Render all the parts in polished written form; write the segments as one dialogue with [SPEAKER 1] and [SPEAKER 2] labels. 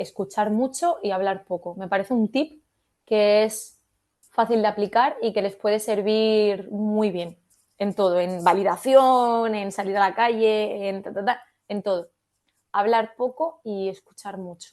[SPEAKER 1] escuchar mucho y hablar poco. Me parece un tip que es fácil de aplicar y que les puede servir muy bien en todo, en validación, en salir a la calle, en todo. Hablar poco y escuchar mucho.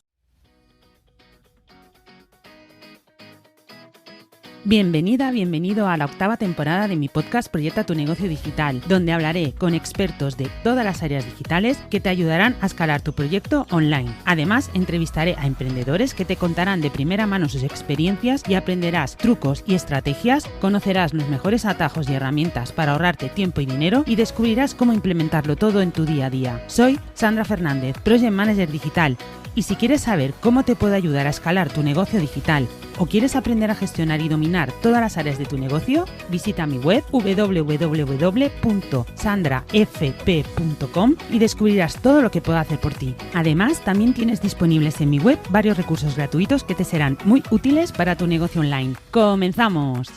[SPEAKER 2] Bienvenida, bienvenido a la 8ª temporada de mi podcast Proyecta tu negocio digital, donde hablaré con expertos de todas las áreas digitales que te ayudarán a escalar tu proyecto online. Además, entrevistaré a emprendedores que te contarán de primera mano sus experiencias y aprenderás trucos y estrategias, conocerás los mejores atajos y herramientas para ahorrarte tiempo y dinero y descubrirás cómo implementarlo todo en tu día a día. Soy Sandra Fernández, Project Manager Digital, y si quieres saber cómo te puedo ayudar a escalar tu negocio digital o quieres aprender a gestionar y dominar todas las áreas de tu negocio, visita mi web www.sandrafp.com y descubrirás todo lo que puedo hacer por ti. Además, también tienes disponibles en mi web varios recursos gratuitos que te serán muy útiles para tu negocio online. ¡Comenzamos!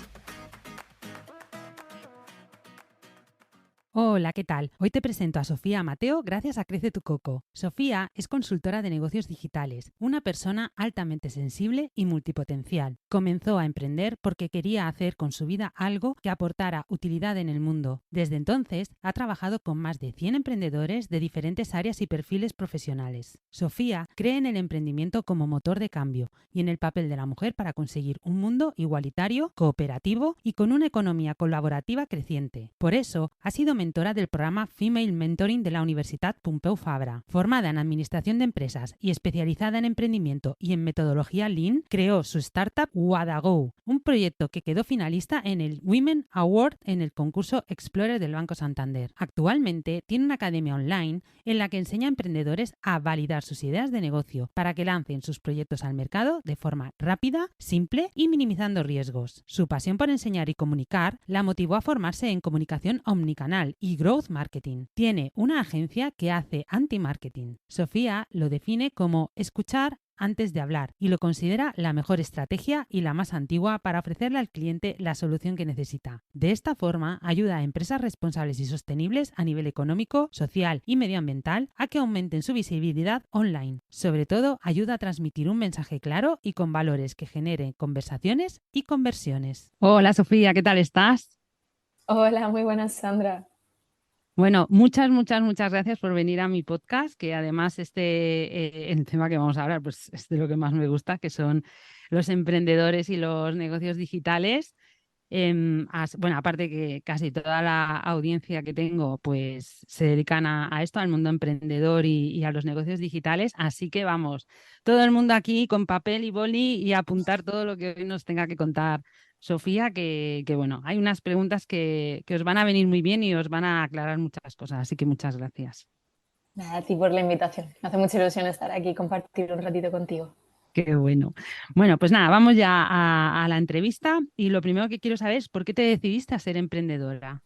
[SPEAKER 2] Hola, ¿qué tal? Hoy te presento a Sofía Mateo gracias a Crece tu Coco. Sofía es consultora de negocios digitales, una persona altamente sensible y multipotencial. Comenzó a emprender porque quería hacer con su vida algo que aportara utilidad en el mundo. Desde entonces ha trabajado con más de 100 emprendedores de diferentes áreas y perfiles profesionales. Sofía cree en el emprendimiento como motor de cambio y en el papel de la mujer para conseguir un mundo igualitario, cooperativo y con una economía colaborativa creciente. Por eso ha sido mentora del programa Female Mentoring de la Universitat Pompeu Fabra. Formada en Administración de Empresas y especializada en emprendimiento y en metodología Lean, creó su startup Wadago, un proyecto que quedó finalista en el Women Award en el concurso Explorer del Banco Santander. Actualmente tiene una academia online en la que enseña a emprendedores a validar sus ideas de negocio para que lancen sus proyectos al mercado de forma rápida, simple y minimizando riesgos. Su pasión por enseñar y comunicar la motivó a formarse en comunicación omnicanal y growth marketing. Tiene una agencia que hace anti-marketing. Sofía lo define como escuchar antes de hablar y lo considera la mejor estrategia y la más antigua para ofrecerle al cliente la solución que necesita. De esta forma, ayuda a empresas responsables y sostenibles a nivel económico, social y medioambiental a que aumenten su visibilidad online. Sobre todo, ayuda a transmitir un mensaje claro y con valores que generen conversaciones y conversiones. Hola Sofía, ¿qué tal estás?
[SPEAKER 1] Hola, muy buenas, Sandra.
[SPEAKER 2] Bueno, muchas gracias por venir a mi podcast, que además el tema que vamos a hablar pues, es de lo que más me gusta, que son los emprendedores y los negocios digitales. Bueno, aparte que casi toda la audiencia que tengo pues se dedican a esto, al mundo emprendedor y a los negocios digitales, así que vamos, todo el mundo aquí con papel y boli y apuntar todo lo que hoy nos tenga que contar Sofía, que bueno, hay unas preguntas que os van a venir muy bien y os van a aclarar muchas cosas, así que muchas gracias.
[SPEAKER 1] Nada, a ti por la invitación. Me hace mucha ilusión estar aquí y compartir un ratito contigo.
[SPEAKER 2] Qué bueno. Bueno, pues nada, vamos ya a la entrevista y lo primero que quiero saber es por qué te decidiste a ser emprendedora.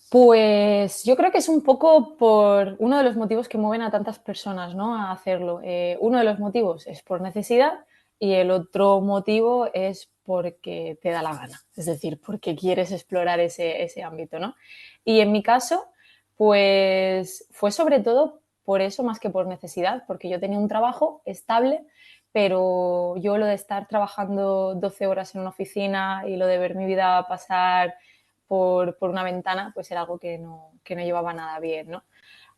[SPEAKER 1] Pues yo creo que es un poco por uno de los motivos que mueven a tantas personas, ¿no? A hacerlo. Uno de los motivos es por necesidad y el otro motivo es porque te da la gana, es decir, porque quieres explorar ese ámbito, ¿no? Y en mi caso, pues fue sobre todo por eso más que por necesidad, porque yo tenía un trabajo estable, pero yo lo de estar trabajando 12 horas en una oficina y lo de ver mi vida pasar por una ventana, pues era algo que no llevaba nada bien, ¿no?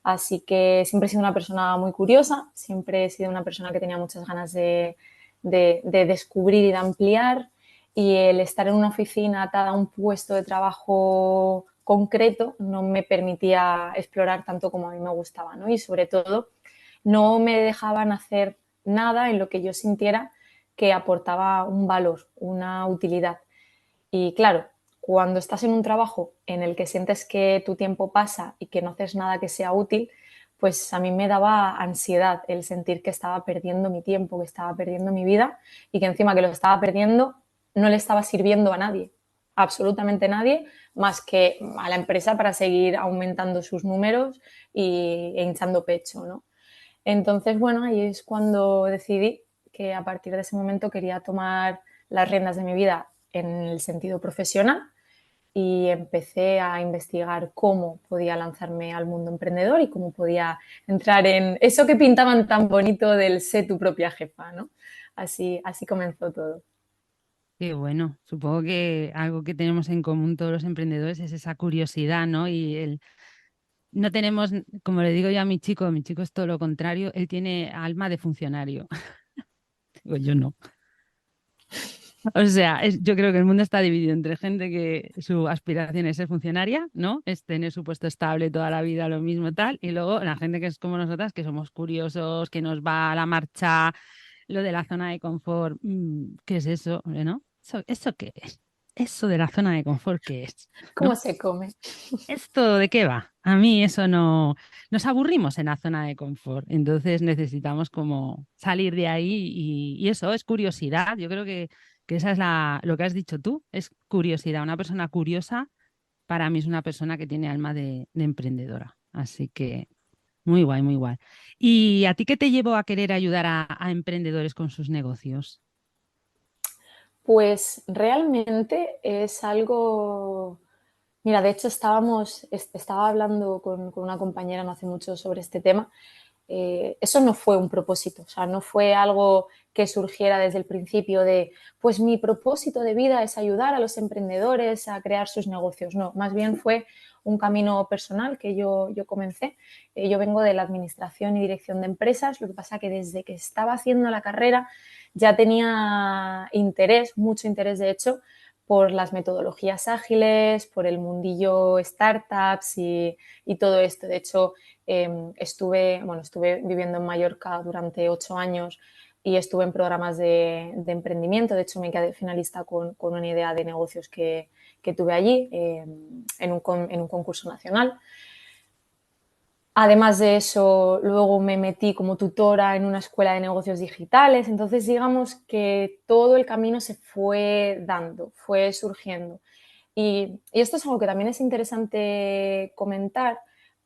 [SPEAKER 1] Así que siempre he sido una persona muy curiosa, siempre he sido una persona que tenía muchas ganas de descubrir y de ampliar, y el estar en una oficina atada a un puesto de trabajo concreto no me permitía explorar tanto como a mí me gustaba, ¿no? Y sobre todo no me dejaban hacer nada en lo que yo sintiera que aportaba un valor, una utilidad. Y claro, cuando estás en un trabajo en el que sientes que tu tiempo pasa y que no haces nada que sea útil, pues a mí me daba ansiedad el sentir que estaba perdiendo mi tiempo, que estaba perdiendo mi vida y que encima que lo estaba perdiendo no le estaba sirviendo a nadie, absolutamente nadie, más que a la empresa para seguir aumentando sus números e hinchando pecho, ¿no? Entonces, bueno, ahí es cuando decidí que a partir de ese momento quería tomar las riendas de mi vida en el sentido profesional y empecé a investigar cómo podía lanzarme al mundo emprendedor y cómo podía entrar en eso que pintaban tan bonito del sé tu propia jefa, ¿no? Así comenzó todo.
[SPEAKER 2] Qué bueno, supongo que algo que tenemos en común todos los emprendedores es esa curiosidad, ¿no? Y el no tenemos, como le digo yo a mi chico es todo lo contrario, él tiene alma de funcionario. Digo, yo no. O sea, yo creo que el mundo está dividido entre gente que su aspiración es ser funcionaria, ¿no? Es tener su puesto estable toda la vida, lo mismo tal, y luego la gente que es como nosotras, que somos curiosos, que nos va a la marcha, lo de la zona de confort, ¿qué es eso? Hombre, ¿no? ¿Eso qué es? Eso de la zona de confort, ¿qué es?
[SPEAKER 1] ¿Cómo
[SPEAKER 2] ¿No?
[SPEAKER 1] se come?
[SPEAKER 2] ¿Esto de qué va? A mí eso no. Nos aburrimos en la zona de confort, entonces necesitamos como salir de ahí y eso es curiosidad. Yo creo que esa es lo que has dicho tú, es curiosidad. Una persona curiosa para mí es una persona que tiene alma de emprendedora. Así que muy guay, muy guay. ¿Y a ti qué te llevó a querer ayudar a emprendedores con sus negocios?
[SPEAKER 1] Pues realmente es algo. Mira, de hecho estaba hablando con una compañera no hace mucho sobre este tema. Eso no fue un propósito, o sea, no fue algo que surgiera desde el principio de, pues mi propósito de vida es ayudar a los emprendedores a crear sus negocios. No, más bien fue un camino personal que yo comencé. Yo vengo de la administración y dirección de empresas, lo que pasa que desde que estaba haciendo la carrera ya tenía interés, mucho interés de hecho, por las metodologías ágiles, por el mundillo startups y todo esto. De hecho, estuve viviendo en Mallorca durante 8 años y estuve en programas de emprendimiento. De hecho, me quedé finalista con una idea de negocios que tuve allí en un concurso nacional. Además de eso, luego me metí como tutora en una escuela de negocios digitales. Entonces, digamos que todo el camino se fue dando, fue surgiendo. Y esto es algo que también es interesante comentar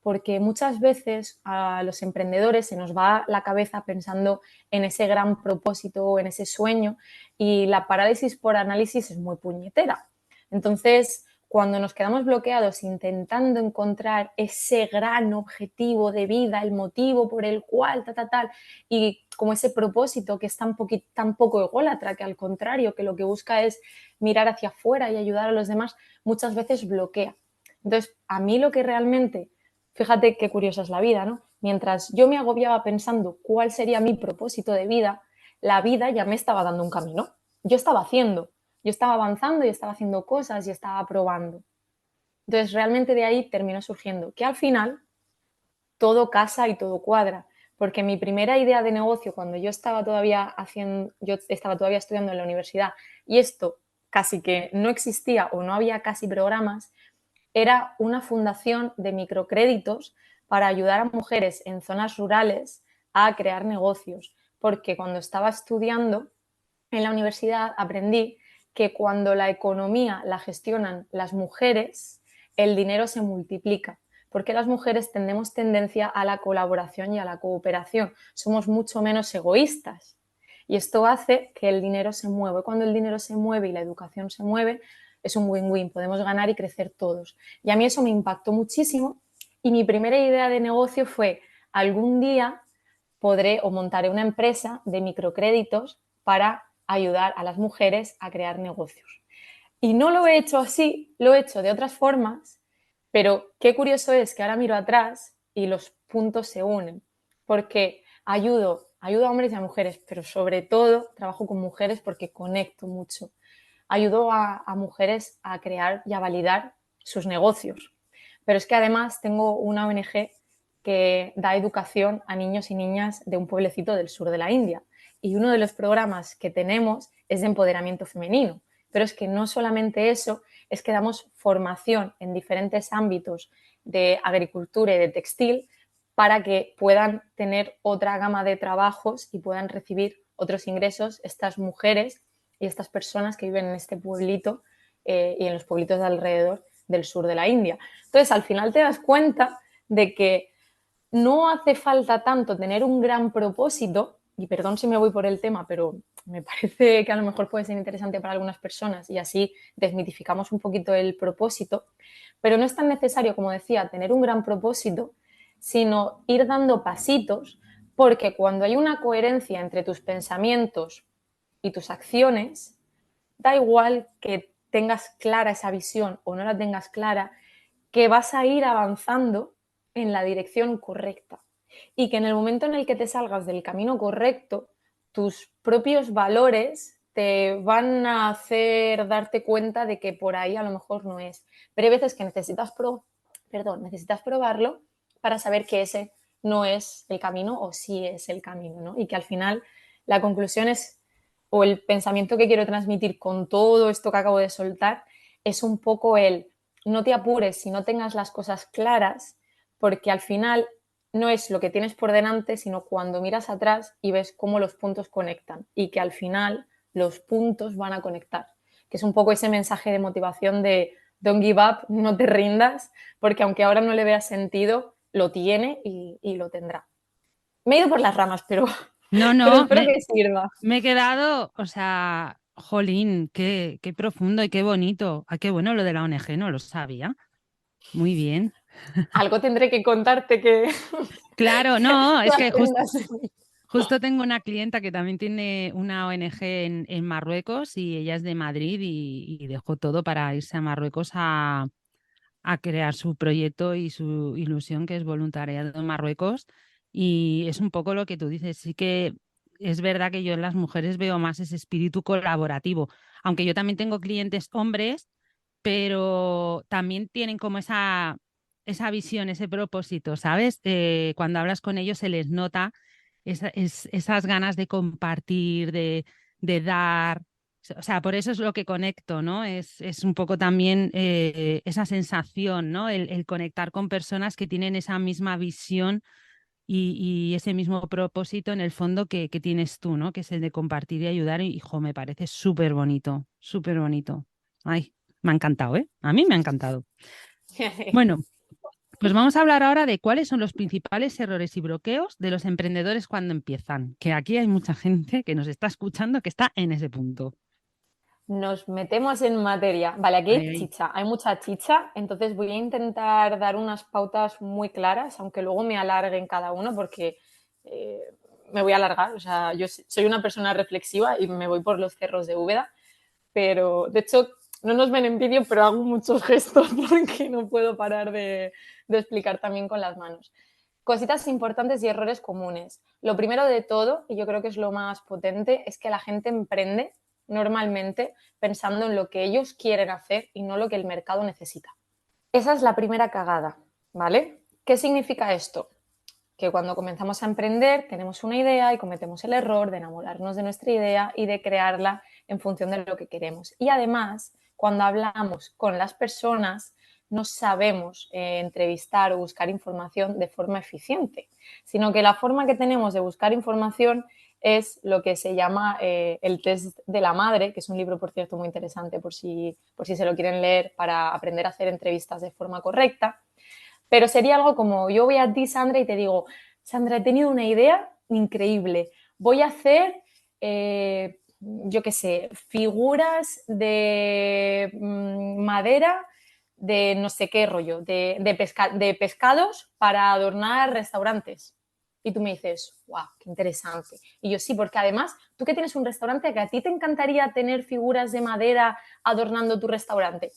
[SPEAKER 1] porque muchas veces a los emprendedores se nos va la cabeza pensando en ese gran propósito o en ese sueño y la parálisis por análisis es muy puñetera. Entonces, cuando nos quedamos bloqueados intentando encontrar ese gran objetivo de vida, el motivo por el cual, tal, y como ese propósito que es tan poco ególatra, que al contrario, que lo que busca es mirar hacia afuera y ayudar a los demás, muchas veces bloquea. Entonces, a mí lo que realmente, fíjate qué curiosa es la vida, ¿no? Mientras yo me agobiaba pensando cuál sería mi propósito de vida, la vida ya me estaba dando un camino. Yo estaba haciendo, yo estaba avanzando y estaba haciendo cosas y estaba probando. Entonces, realmente de ahí terminó surgiendo que al final todo casa y todo cuadra. Porque mi primera idea de negocio, cuando yo estaba todavía estudiando en la universidad y esto casi que no existía o no había casi programas, era una fundación de microcréditos para ayudar a mujeres en zonas rurales a crear negocios. Porque cuando estaba estudiando en la universidad aprendí que cuando la economía la gestionan las mujeres, el dinero se multiplica, porque las mujeres tenemos tendencia a la colaboración y a la cooperación, somos mucho menos egoístas. Y esto hace que el dinero se mueva. Cuando el dinero se mueve y la educación se mueve, es un win-win, podemos ganar y crecer todos. Y a mí eso me impactó muchísimo y mi primera idea de negocio fue, algún día podré o montaré una empresa de microcréditos para ayudar a las mujeres a crear negocios. Y no lo he hecho así, lo he hecho de otras formas, pero qué curioso es que ahora miro atrás y los puntos se unen, porque ayudo a hombres y a mujeres, pero sobre todo trabajo con mujeres porque conecto mucho. Ayudo a mujeres a crear y a validar sus negocios. Pero es que además tengo una ONG que da educación a niños y niñas de un pueblecito del sur de la India. Y uno de los programas que tenemos es de empoderamiento femenino. Pero es que no solamente eso, es que damos formación en diferentes ámbitos de agricultura y de textil para que puedan tener otra gama de trabajos y puedan recibir otros ingresos estas mujeres y estas personas que viven en este pueblito y en los pueblitos de alrededor del sur de la India. Entonces, al final te das cuenta de que no hace falta tanto tener un gran propósito, y perdón si me voy por el tema, pero me parece que a lo mejor puede ser interesante para algunas personas y así desmitificamos un poquito el propósito, pero no es tan necesario, como decía, tener un gran propósito, sino ir dando pasitos, porque cuando hay una coherencia entre tus pensamientos y tus acciones, da igual que tengas clara esa visión o no la tengas clara, que vas a ir avanzando en la dirección correcta y que en el momento en el que te salgas del camino correcto, tus propios valores te van a hacer darte cuenta de que por ahí a lo mejor no es. Pero hay veces que necesitas probarlo para saber que ese no es el camino o sí es el camino, ¿no? Y que al final la conclusión es, o el pensamiento que quiero transmitir con todo esto que acabo de soltar, es un poco el no te apures si no tengas las cosas claras, porque al final no es lo que tienes por delante, sino cuando miras atrás y ves cómo los puntos conectan y que al final los puntos van a conectar, que es un poco ese mensaje de motivación de don't give up, no te rindas, porque aunque ahora no le veas sentido, lo tiene y lo tendrá. Me he ido por las ramas, pero,
[SPEAKER 2] No,
[SPEAKER 1] pero
[SPEAKER 2] no,
[SPEAKER 1] espero que sirva.
[SPEAKER 2] me he quedado, o sea, jolín, qué profundo y qué bonito. Ah, qué bueno lo de la ONG, no lo sabía. Muy bien.
[SPEAKER 1] Algo tendré que contarte que,
[SPEAKER 2] Claro, no,
[SPEAKER 1] que
[SPEAKER 2] es que
[SPEAKER 1] aprendas.
[SPEAKER 2] justo tengo una clienta que también tiene una ONG en Marruecos y ella es de Madrid y dejó todo para irse a Marruecos a crear su proyecto y su ilusión, que es voluntariado en Marruecos. Y es un poco lo que tú dices. Sí que es verdad que yo en las mujeres veo más ese espíritu colaborativo, aunque yo también tengo clientes hombres, pero también tienen como esa visión, ese propósito, ¿sabes? Cuando hablas con ellos se les nota esas ganas de compartir, de dar. O sea, por eso es lo que conecto, ¿no? Es un poco también esa sensación, ¿no? El conectar con personas que tienen esa misma visión y ese mismo propósito en el fondo que tienes tú, ¿no? Que es el de compartir y ayudar. Y, hijo, me parece súper bonito, súper bonito. Ay, me ha encantado, ¿eh? A mí me ha encantado. Bueno, pues vamos a hablar ahora de cuáles son los principales errores y bloqueos de los emprendedores cuando empiezan, que aquí hay mucha gente que nos está escuchando que está en ese punto.
[SPEAKER 1] Nos metemos en materia. Vale, aquí
[SPEAKER 2] Ay,
[SPEAKER 1] hay
[SPEAKER 2] ay.
[SPEAKER 1] chicha, hay mucha chicha, entonces voy a intentar dar unas pautas muy claras, aunque luego me alargue en cada uno porque eh, me voy a alargar. O sea, yo soy una persona reflexiva y me voy por los cerros de Úbeda, pero de hecho no nos ven en vídeo, pero hago muchos gestos porque no puedo parar de explicar también con las manos. Cositas importantes y errores comunes. Lo primero de todo, y yo creo que es lo más potente, es que la gente emprende normalmente pensando en lo que ellos quieren hacer y no lo que el mercado necesita. Esa es la primera cagada, ¿vale? ¿Qué significa esto? Que cuando comenzamos a emprender tenemos una idea y cometemos el error de enamorarnos de nuestra idea y de crearla en función de lo que queremos. Y además, cuando hablamos con las personas, no sabemos entrevistar o buscar información de forma eficiente, sino que la forma que tenemos de buscar información es lo que se llama el test de la madre, que es un libro, por cierto, muy interesante por si se lo quieren leer para aprender a hacer entrevistas de forma correcta. Pero sería algo como, yo voy a ti, Sandra, y te digo, Sandra, he tenido una idea increíble. Voy a hacer, yo qué sé, figuras de madera de no sé qué rollo, de pescados para adornar restaurantes. Y tú me dices, wow, qué interesante. Y yo sí, porque además, tú que tienes un restaurante, que a ti te encantaría tener figuras de madera adornando tu restaurante.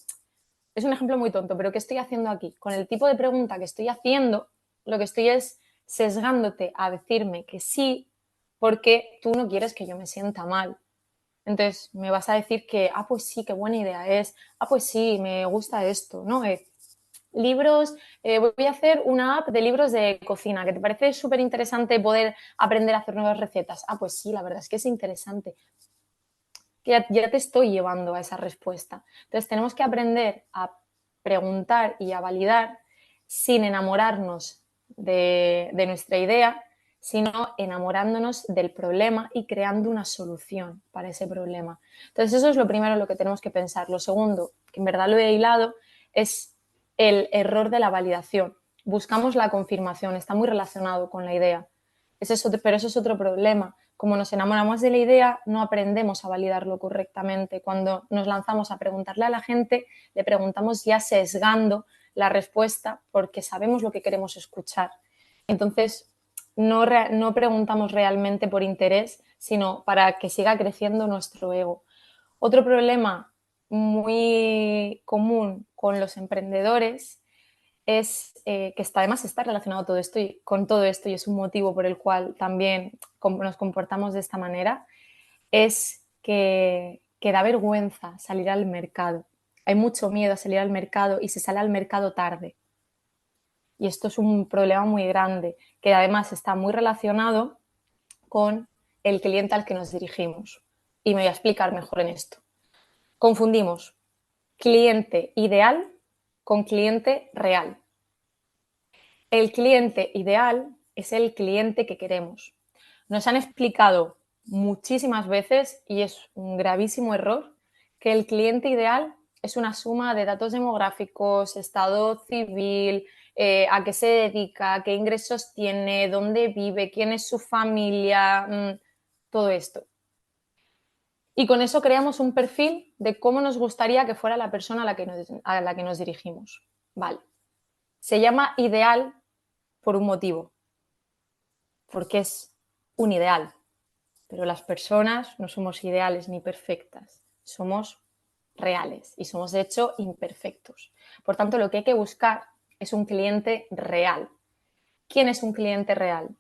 [SPEAKER 1] Es un ejemplo muy tonto, pero ¿qué estoy haciendo aquí? Con el tipo de pregunta que estoy haciendo, lo que estoy es sesgándote a decirme que sí porque tú no quieres que yo me sienta mal. Entonces me vas a decir que, pues sí, qué buena idea es, pues sí, me gusta esto, ¿no? Libros, voy a hacer una app de libros de cocina, que te parece súper interesante poder aprender a hacer nuevas recetas. Pues sí, la verdad es que es interesante. Que ya te estoy llevando a esa respuesta. Entonces tenemos que aprender a preguntar y a validar sin enamorarnos de nuestra idea, sino enamorándonos del problema y creando una solución para ese problema. Entonces eso es lo primero en lo que tenemos que pensar. Lo segundo, que en verdad lo he hilado, es el error de la validación. Buscamos la confirmación, está muy relacionado con la idea. Pero eso es otro problema. como nos enamoramos de la idea, no aprendemos a validarlo correctamente. Cuando nos lanzamos a preguntarle a la gente, le preguntamos ya sesgando la respuesta porque sabemos lo que queremos escuchar. Entonces, no preguntamos realmente por interés, sino para que siga creciendo nuestro ego. Otro problema muy común con los emprendedores es que además está relacionado todo esto con todo esto y es un motivo por el cual también nos comportamos de esta manera, es que da vergüenza salir al mercado. Hay mucho miedo a salir al mercado y se sale al mercado tarde. Y esto es un problema muy grande, que además está muy relacionado con el cliente al que nos dirigimos. Y me voy a explicar mejor en esto. Confundimos cliente ideal con cliente real. El cliente ideal es el cliente que queremos. Nos han explicado muchísimas veces, y es un gravísimo error, que el cliente ideal es una suma de datos demográficos, estado civil, a qué se dedica, qué ingresos tiene, dónde vive, quién es su familia, todo esto. Y con eso creamos un perfil de cómo nos gustaría que fuera la persona a la que nos dirigimos. Vale. Se llama ideal por un motivo, porque es un ideal. Pero las personas no somos ideales ni perfectas, somos reales y somos de hecho imperfectos. Por tanto, lo que hay que buscar es un cliente real. ¿Quién es un cliente real?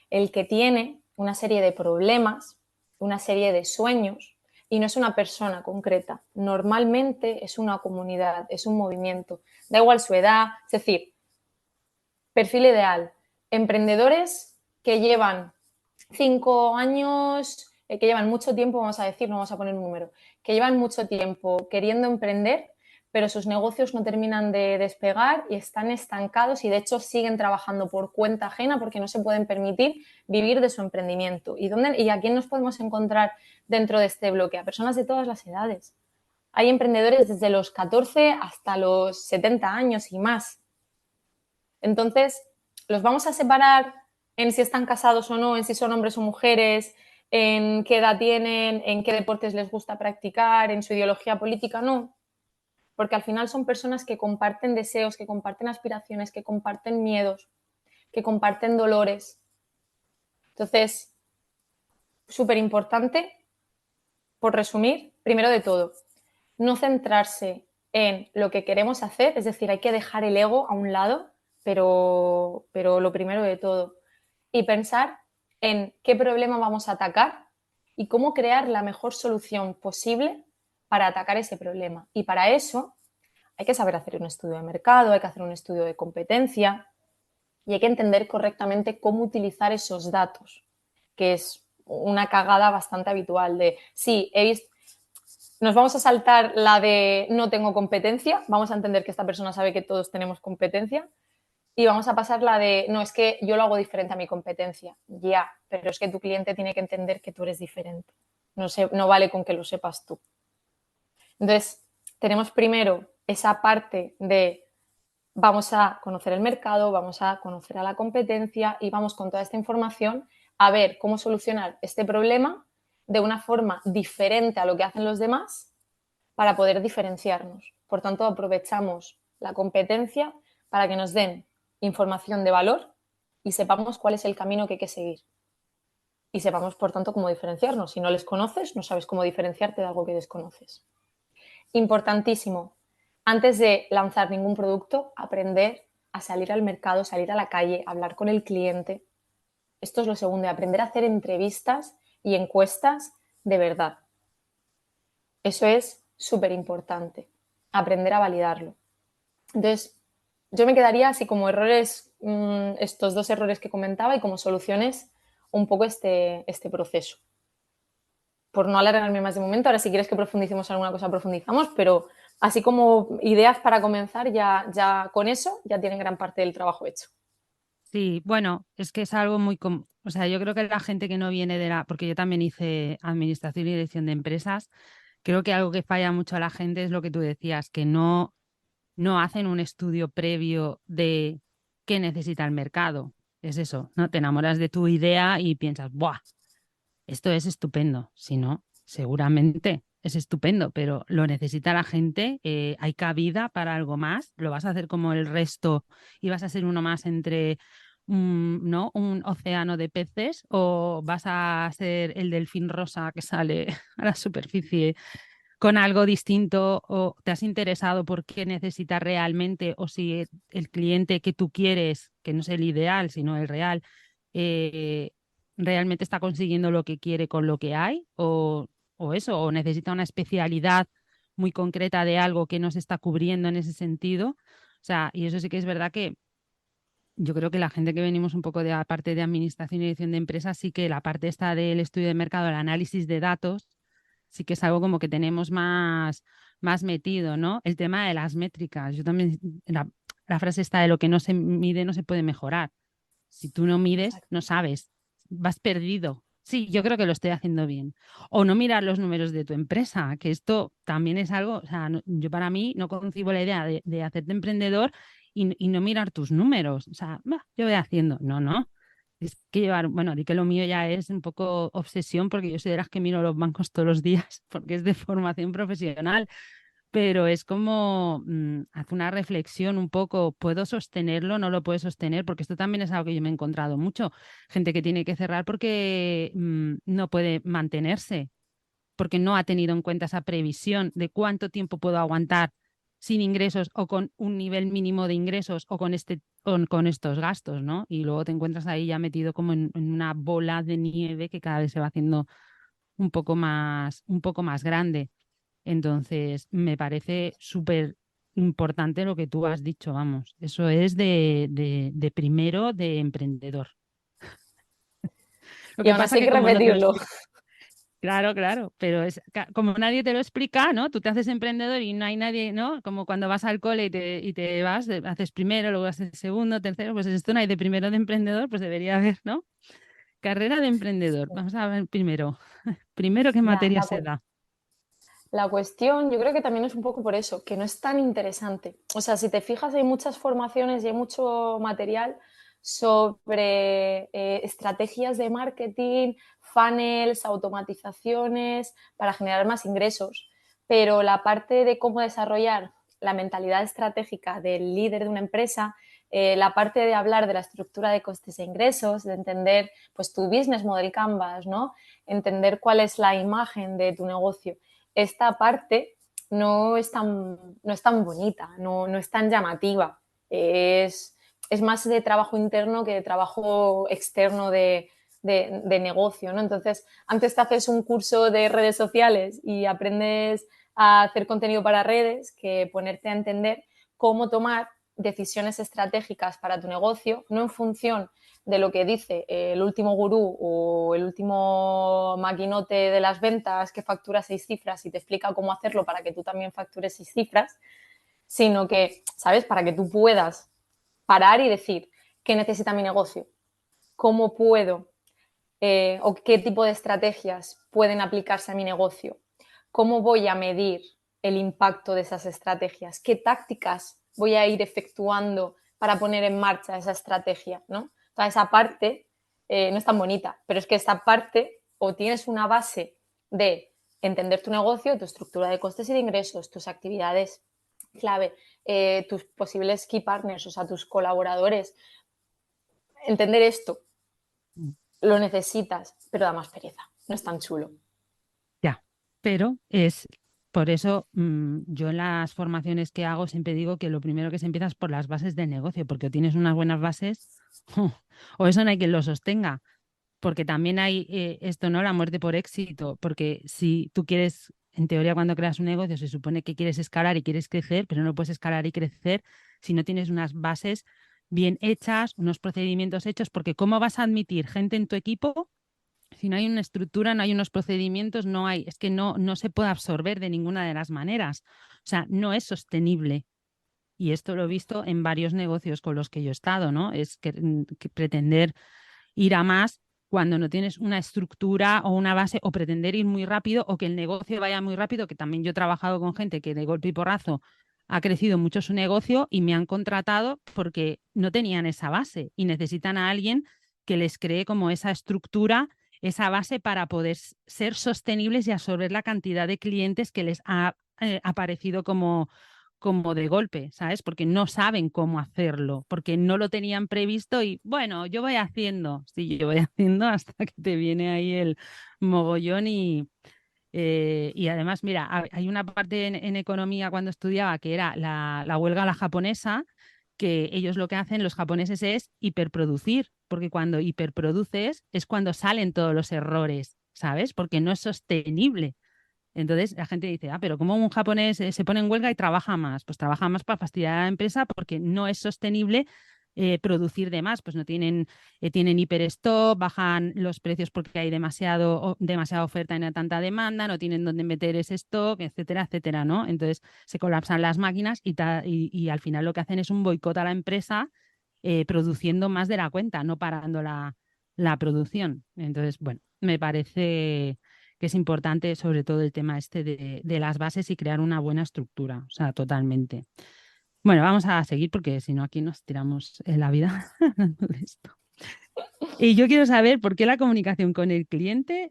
[SPEAKER 1] El que tiene una serie de problemas, una serie de sueños y no es una persona concreta. Normalmente es una comunidad, es un movimiento. Da igual su edad, es decir, perfil ideal. Emprendedores que llevan 5 años, que llevan mucho tiempo, vamos a decir, no vamos a poner un número, que llevan mucho tiempo queriendo emprender, pero sus negocios no terminan de despegar y están estancados y de hecho siguen trabajando por cuenta ajena porque no se pueden permitir vivir de su emprendimiento. ¿Y a quién nos podemos encontrar dentro de este bloque? A personas de todas las edades. Hay emprendedores desde los 14 hasta los 70 años y más. Entonces, los vamos a separar en si están casados o no, en si son hombres o mujeres, en qué edad tienen, en qué deportes les gusta practicar, en su ideología política, no. Porque al final son personas que comparten deseos, que comparten aspiraciones, que comparten miedos, que comparten dolores. Entonces, súper importante, por resumir, primero de todo, no centrarse en lo que queremos hacer, es decir, hay que dejar el ego a un lado, pero lo primero de todo, y pensar en qué problema vamos a atacar y cómo crear la mejor solución posible para atacar ese problema. Y para eso hay que saber hacer un estudio de mercado, hay que hacer un estudio de competencia y hay que entender correctamente cómo utilizar esos datos, que es una cagada bastante habitual de, sí, he visto, nos vamos a saltar la de no tengo competencia, vamos a entender que esta persona sabe que todos tenemos competencia y vamos a pasar la de no, es que yo lo hago diferente a mi competencia. Ya, pero es que tu cliente tiene que entender que tú eres diferente. No vale con que lo sepas tú. Entonces, tenemos primero esa parte de vamos a conocer el mercado, vamos a conocer a la competencia y vamos con toda esta información a ver cómo solucionar este problema de una forma diferente a lo que hacen los demás para poder diferenciarnos. Por tanto, aprovechamos la competencia para que nos den información de valor y sepamos cuál es el camino que hay que seguir. Y sepamos, por tanto, cómo diferenciarnos. Si no les conoces, no sabes cómo diferenciarte de algo que desconoces. Importantísimo, antes de lanzar ningún producto, aprender a salir al mercado, salir a la calle, hablar con el cliente. Esto es lo segundo, aprender a hacer entrevistas y encuestas de verdad. Eso es súper importante, aprender a validarlo. Entonces, yo me quedaría así como errores, estos dos errores que comentaba y como soluciones un poco este proceso. Por no alargarme más de momento, ahora si quieres que profundicemos en alguna cosa, profundizamos, pero así como ideas para comenzar, ya con eso ya tienen gran parte del trabajo hecho.
[SPEAKER 2] Sí, bueno, es que es algo muy... O sea, yo creo que la gente que no viene de la... Porque yo también hice administración y dirección de empresas, creo que algo que falla mucho a la gente es lo que tú decías, que no hacen un estudio previo de qué necesita el mercado. Es eso, ¿no? Te enamoras de tu idea y piensas, ¡buah! esto es estupendo. Si no, seguramente es estupendo, pero lo necesita la gente, hay cabida para algo más, lo vas a hacer como el resto y vas a ser uno más entre ¿no? un océano de peces o vas a ser el delfín rosa que sale a la superficie con algo distinto o te has interesado por qué necesitas realmente o si el cliente que tú quieres, que no es el ideal, sino el real, eh, realmente está consiguiendo lo que quiere con lo que hay o eso, o necesita una especialidad muy concreta de algo que no se está cubriendo en ese sentido. O sea, y eso sí que es verdad que yo creo que la gente que venimos un poco de la parte de administración y dirección de empresas, sí que la parte esta del estudio de mercado, el análisis de datos, sí que es algo como que tenemos más metido, ¿no? El tema de las métricas. Yo también, la frase está de lo que no se mide no se puede mejorar. Si tú no mides,
[SPEAKER 1] Exacto.
[SPEAKER 2] no sabes, vas perdido. Sí, yo creo que lo estoy haciendo bien. O no mirar los números de tu empresa, que esto también es algo, o sea, yo para mí no concibo la idea de hacerte emprendedor y no mirar tus números. O sea, "Bah, yo voy haciendo". No, no. Es que llevar, bueno, di que lo mío ya es un poco obsesión porque yo soy de las que miro los bancos todos los días porque es de formación profesional, pero es como haz una reflexión un poco, ¿puedo sostenerlo? ¿No lo puedo sostener? Porque esto también es algo que yo me he encontrado mucho, gente que tiene que cerrar porque no puede mantenerse, porque no ha tenido en cuenta esa previsión de cuánto tiempo puedo aguantar sin ingresos o con un nivel mínimo de ingresos o con estos gastos, ¿no? Y luego te encuentras ahí ya metido como en una bola de nieve que cada vez se va haciendo un poco más grande. Entonces, me parece súper importante lo que tú has dicho, vamos. Eso es de primero de emprendedor. Lo
[SPEAKER 1] Y
[SPEAKER 2] que
[SPEAKER 1] aún
[SPEAKER 2] pasa
[SPEAKER 1] así hay
[SPEAKER 2] que
[SPEAKER 1] que
[SPEAKER 2] como no te lo
[SPEAKER 1] repetirlo.
[SPEAKER 2] explico. Claro, claro, pero es como nadie te lo explica, ¿no? Tú te haces emprendedor y no hay nadie, ¿no? Como cuando vas al cole y te vas, haces primero, luego haces segundo, tercero, pues esto no hay de primero de emprendedor, pues debería haber, ¿no? Carrera de emprendedor. Vamos a ver primero. Primero, ¿qué
[SPEAKER 1] Ya,
[SPEAKER 2] materia se da?
[SPEAKER 1] la cuestión, yo creo que también es un poco por eso, que no es tan interesante. O sea, si te fijas, hay muchas formaciones y hay mucho material sobre estrategias de marketing, funnels, automatizaciones para generar más ingresos. Pero la parte de cómo desarrollar la mentalidad estratégica del líder de una empresa, la parte de hablar de la estructura de costes e ingresos, de entender pues tu business model canvas, ¿no? Entender cuál es la imagen de tu negocio, esta parte no es tan bonita, no es tan llamativa. Es más de trabajo interno que de trabajo externo de negocio, ¿no? Entonces, antes te haces un curso de redes sociales y aprendes a hacer contenido para redes que ponerte a entender cómo tomar decisiones estratégicas para tu negocio, no en función de lo que dice el último gurú o el último maquinote de las ventas que factura 6 cifras y te explica cómo hacerlo para que tú también factures 6 cifras, sino que, ¿sabes? Para que tú puedas parar y decir, ¿qué necesita mi negocio? ¿Cómo puedo o qué tipo de estrategias pueden aplicarse a mi negocio? ¿Cómo voy a medir el impacto de esas estrategias? ¿Qué tácticas voy a ir efectuando para poner en marcha esa estrategia? ¿No? Toda esa parte no es tan bonita, pero es que esta parte o tienes una base de entender tu negocio, tu estructura de costes y de ingresos, tus actividades clave, tus posibles key partners, o sea, tus colaboradores. Entender esto lo necesitas, pero da más pereza, no es tan chulo.
[SPEAKER 2] Ya, pero es por eso yo en las formaciones que hago siempre digo que lo primero que se empieza es por las bases del negocio, porque o tienes unas buenas bases o eso no hay quien lo sostenga, porque también hay esto, ¿no? La muerte por éxito, porque si tú quieres, en teoría cuando creas un negocio se supone que quieres escalar y quieres crecer, pero no puedes escalar y crecer si no tienes unas bases bien hechas, unos procedimientos hechos, porque ¿cómo vas a admitir gente en tu equipo? Si no hay una estructura, no hay unos procedimientos, no hay, es que no se puede absorber de ninguna de las maneras. O sea, no es sostenible. Y esto lo he visto en varios negocios con los que yo he estado, ¿no? Es que pretender ir a más cuando no tienes una estructura o una base o pretender ir muy rápido o que el negocio vaya muy rápido, que también yo he trabajado con gente que de golpe y porrazo ha crecido mucho su negocio y me han contratado porque no tenían esa base y necesitan a alguien que les cree como esa estructura esa base para poder ser sostenibles y absorber la cantidad de clientes que les ha aparecido como de golpe, ¿sabes? Porque no saben cómo hacerlo, porque no lo tenían previsto y bueno, yo voy haciendo, sí, yo voy haciendo hasta que te viene ahí el mogollón y además, mira, hay una parte en economía cuando estudiaba que era la huelga a la japonesa, que ellos lo que hacen, los japoneses, es hiperproducir, porque cuando hiperproduces es cuando salen todos los errores, ¿sabes? Porque no es sostenible. Entonces la gente dice, pero ¿cómo un japonés se pone en huelga y trabaja más? Pues trabaja más para fastidiar a la empresa porque no es sostenible producir de más. Pues no tienen hiperstock, bajan los precios porque hay demasiada oferta y no hay tanta demanda, no tienen dónde meter ese stock, etcétera, etcétera, ¿no? Entonces se colapsan las máquinas y al final lo que hacen es un boicot a la empresa produciendo más de la cuenta, no parando la producción. Entonces, bueno, me parece que es importante sobre todo el tema este de las bases y crear una buena estructura, o sea, totalmente. Bueno, vamos a seguir porque si no aquí nos tiramos la vida hablando de esto. Y yo quiero saber por qué la comunicación con el cliente,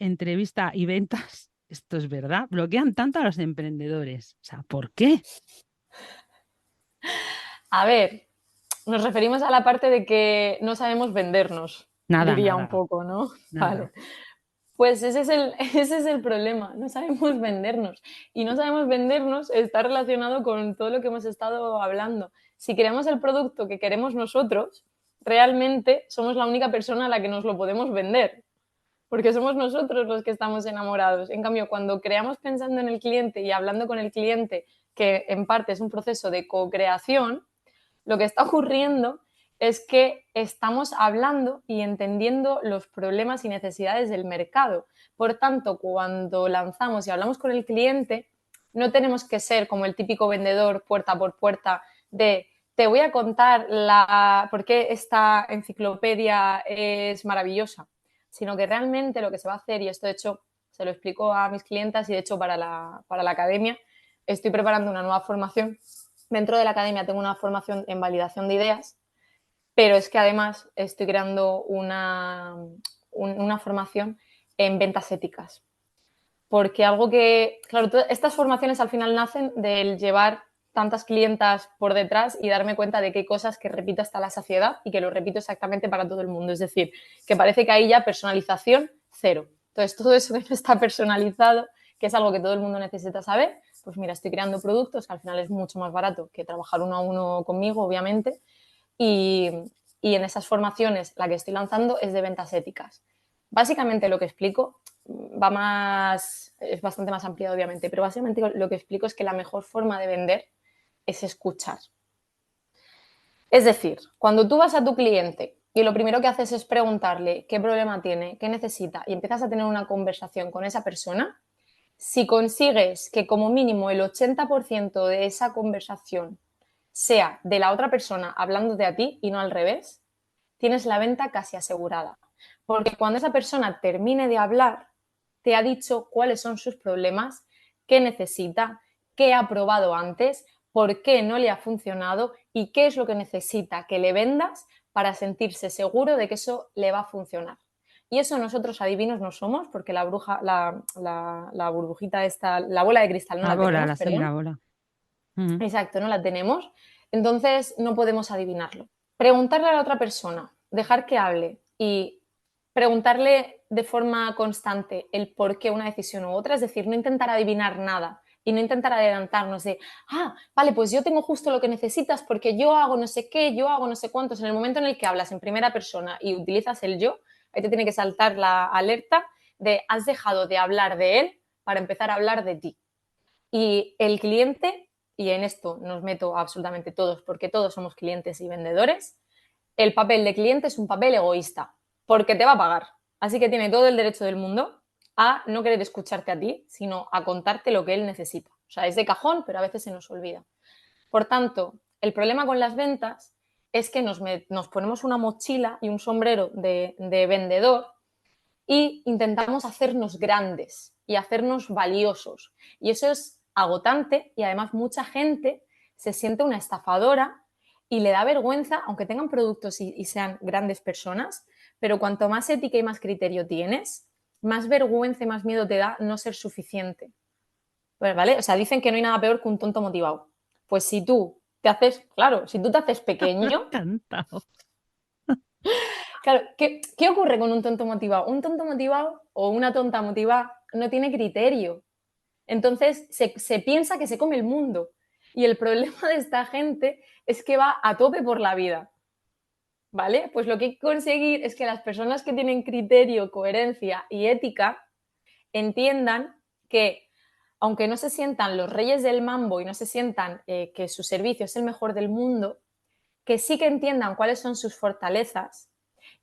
[SPEAKER 2] entrevista y ventas, esto es verdad, bloquean tanto a los emprendedores. O sea, ¿por qué?
[SPEAKER 1] A ver, nos referimos a la parte de que no sabemos vendernos,
[SPEAKER 2] Nada,
[SPEAKER 1] diría un
[SPEAKER 2] nada,
[SPEAKER 1] poco, ¿no?
[SPEAKER 2] nada.
[SPEAKER 1] Vale. Pues ese es ese es el problema, no sabemos vendernos. Y no sabemos vendernos está relacionado con todo lo que hemos estado hablando. Si creamos el producto que queremos nosotros, realmente somos la única persona a la que nos lo podemos vender, porque somos nosotros los que estamos enamorados. En cambio, cuando creamos pensando en el cliente y hablando con el cliente, que en parte es un proceso de co-creación, lo que está ocurriendo es que estamos hablando y entendiendo los problemas y necesidades del mercado. Por tanto, cuando lanzamos y hablamos con el cliente, no tenemos que ser como el típico vendedor puerta por puerta de te voy a contar por qué esta enciclopedia es maravillosa, sino que realmente lo que se va a hacer, y esto de hecho se lo explico a mis clientas y de hecho para la academia estoy preparando una nueva formación. Dentro de la academia tengo una formación en validación de ideas, pero es que además estoy creando una formación en ventas éticas. Porque algo que, claro, estas formaciones al final nacen del llevar tantas clientas por detrás y darme cuenta de que hay cosas que repito hasta la saciedad y que lo repito exactamente para todo el mundo. Es decir, que parece que ahí ya personalización cero. Entonces, todo eso que no está personalizado, que es algo que todo el mundo necesita saber, pues mira, estoy creando productos que al final es mucho más barato que trabajar uno a uno conmigo, obviamente, y, y en esas formaciones la que estoy lanzando es de ventas éticas. Básicamente lo que explico es bastante más ampliado, obviamente, pero básicamente lo que explico es que la mejor forma de vender es escuchar. Es decir, cuando tú vas a tu cliente y lo primero que haces es preguntarle qué problema tiene, qué necesita, y empiezas a tener una conversación con esa persona, si consigues que como mínimo el 80% de esa conversación sea de la otra persona hablándote a ti y no al revés, tienes la venta casi asegurada. Porque cuando esa persona termine de hablar, te ha dicho cuáles son sus problemas, qué necesita, qué ha probado antes, por qué no le ha funcionado y qué es lo que necesita que le vendas para sentirse seguro de que eso le va a funcionar. Y eso nosotros adivinos no somos, porque la bruja, la burbujita esta, la bola de cristal no
[SPEAKER 2] La
[SPEAKER 1] la
[SPEAKER 2] bola,
[SPEAKER 1] tenemos,
[SPEAKER 2] sí,
[SPEAKER 1] perdón.
[SPEAKER 2] la bola. Mm.
[SPEAKER 1] Exacto, no la tenemos. Entonces no podemos adivinarlo. Preguntarle a la otra persona, dejar que hable y preguntarle de forma constante el por qué una decisión u otra, es decir, no intentar adivinar nada y no intentar adelantarnos de, vale, pues yo tengo justo lo que necesitas porque yo hago no sé qué, yo hago no sé cuántos. En el momento en el que hablas en primera persona y utilizas el yo, ahí te tiene que saltar la alerta de has dejado de hablar de él para empezar a hablar de ti. Y el cliente, y en esto nos meto absolutamente todos, porque todos somos clientes y vendedores, el papel de cliente es un papel egoísta, porque te va a pagar. Así que tiene todo el derecho del mundo a no querer escucharte a ti, sino a contarte lo que él necesita. O sea, es de cajón, pero a veces se nos olvida. Por tanto, el problema con las ventas es que nos ponemos una mochila y un sombrero de vendedor y intentamos hacernos grandes y hacernos valiosos. Y eso es agotante y además mucha gente se siente una estafadora y le da vergüenza, aunque tengan productos y sean grandes personas, pero cuanto más ética y más criterio tienes, más vergüenza y más miedo te da no ser suficiente. Pues, ¿vale? O sea, dicen que no hay nada peor que un tonto motivado. Pues si tú te haces, claro, si tú te haces
[SPEAKER 2] Me ha
[SPEAKER 1] pequeño,
[SPEAKER 2] encantado.
[SPEAKER 1] claro, ¿qué ocurre con un tonto motivado? Un tonto motivado o una tonta motivada no tiene criterio. Entonces se piensa que se come el mundo. Y el problema de esta gente es que va a tope por la vida. ¿Vale? Pues lo que hay que conseguir es que las personas que tienen criterio, coherencia y ética entiendan que, aunque no se sientan los reyes del mambo y no se sientan que su servicio es el mejor del mundo, que sí que entiendan cuáles son sus fortalezas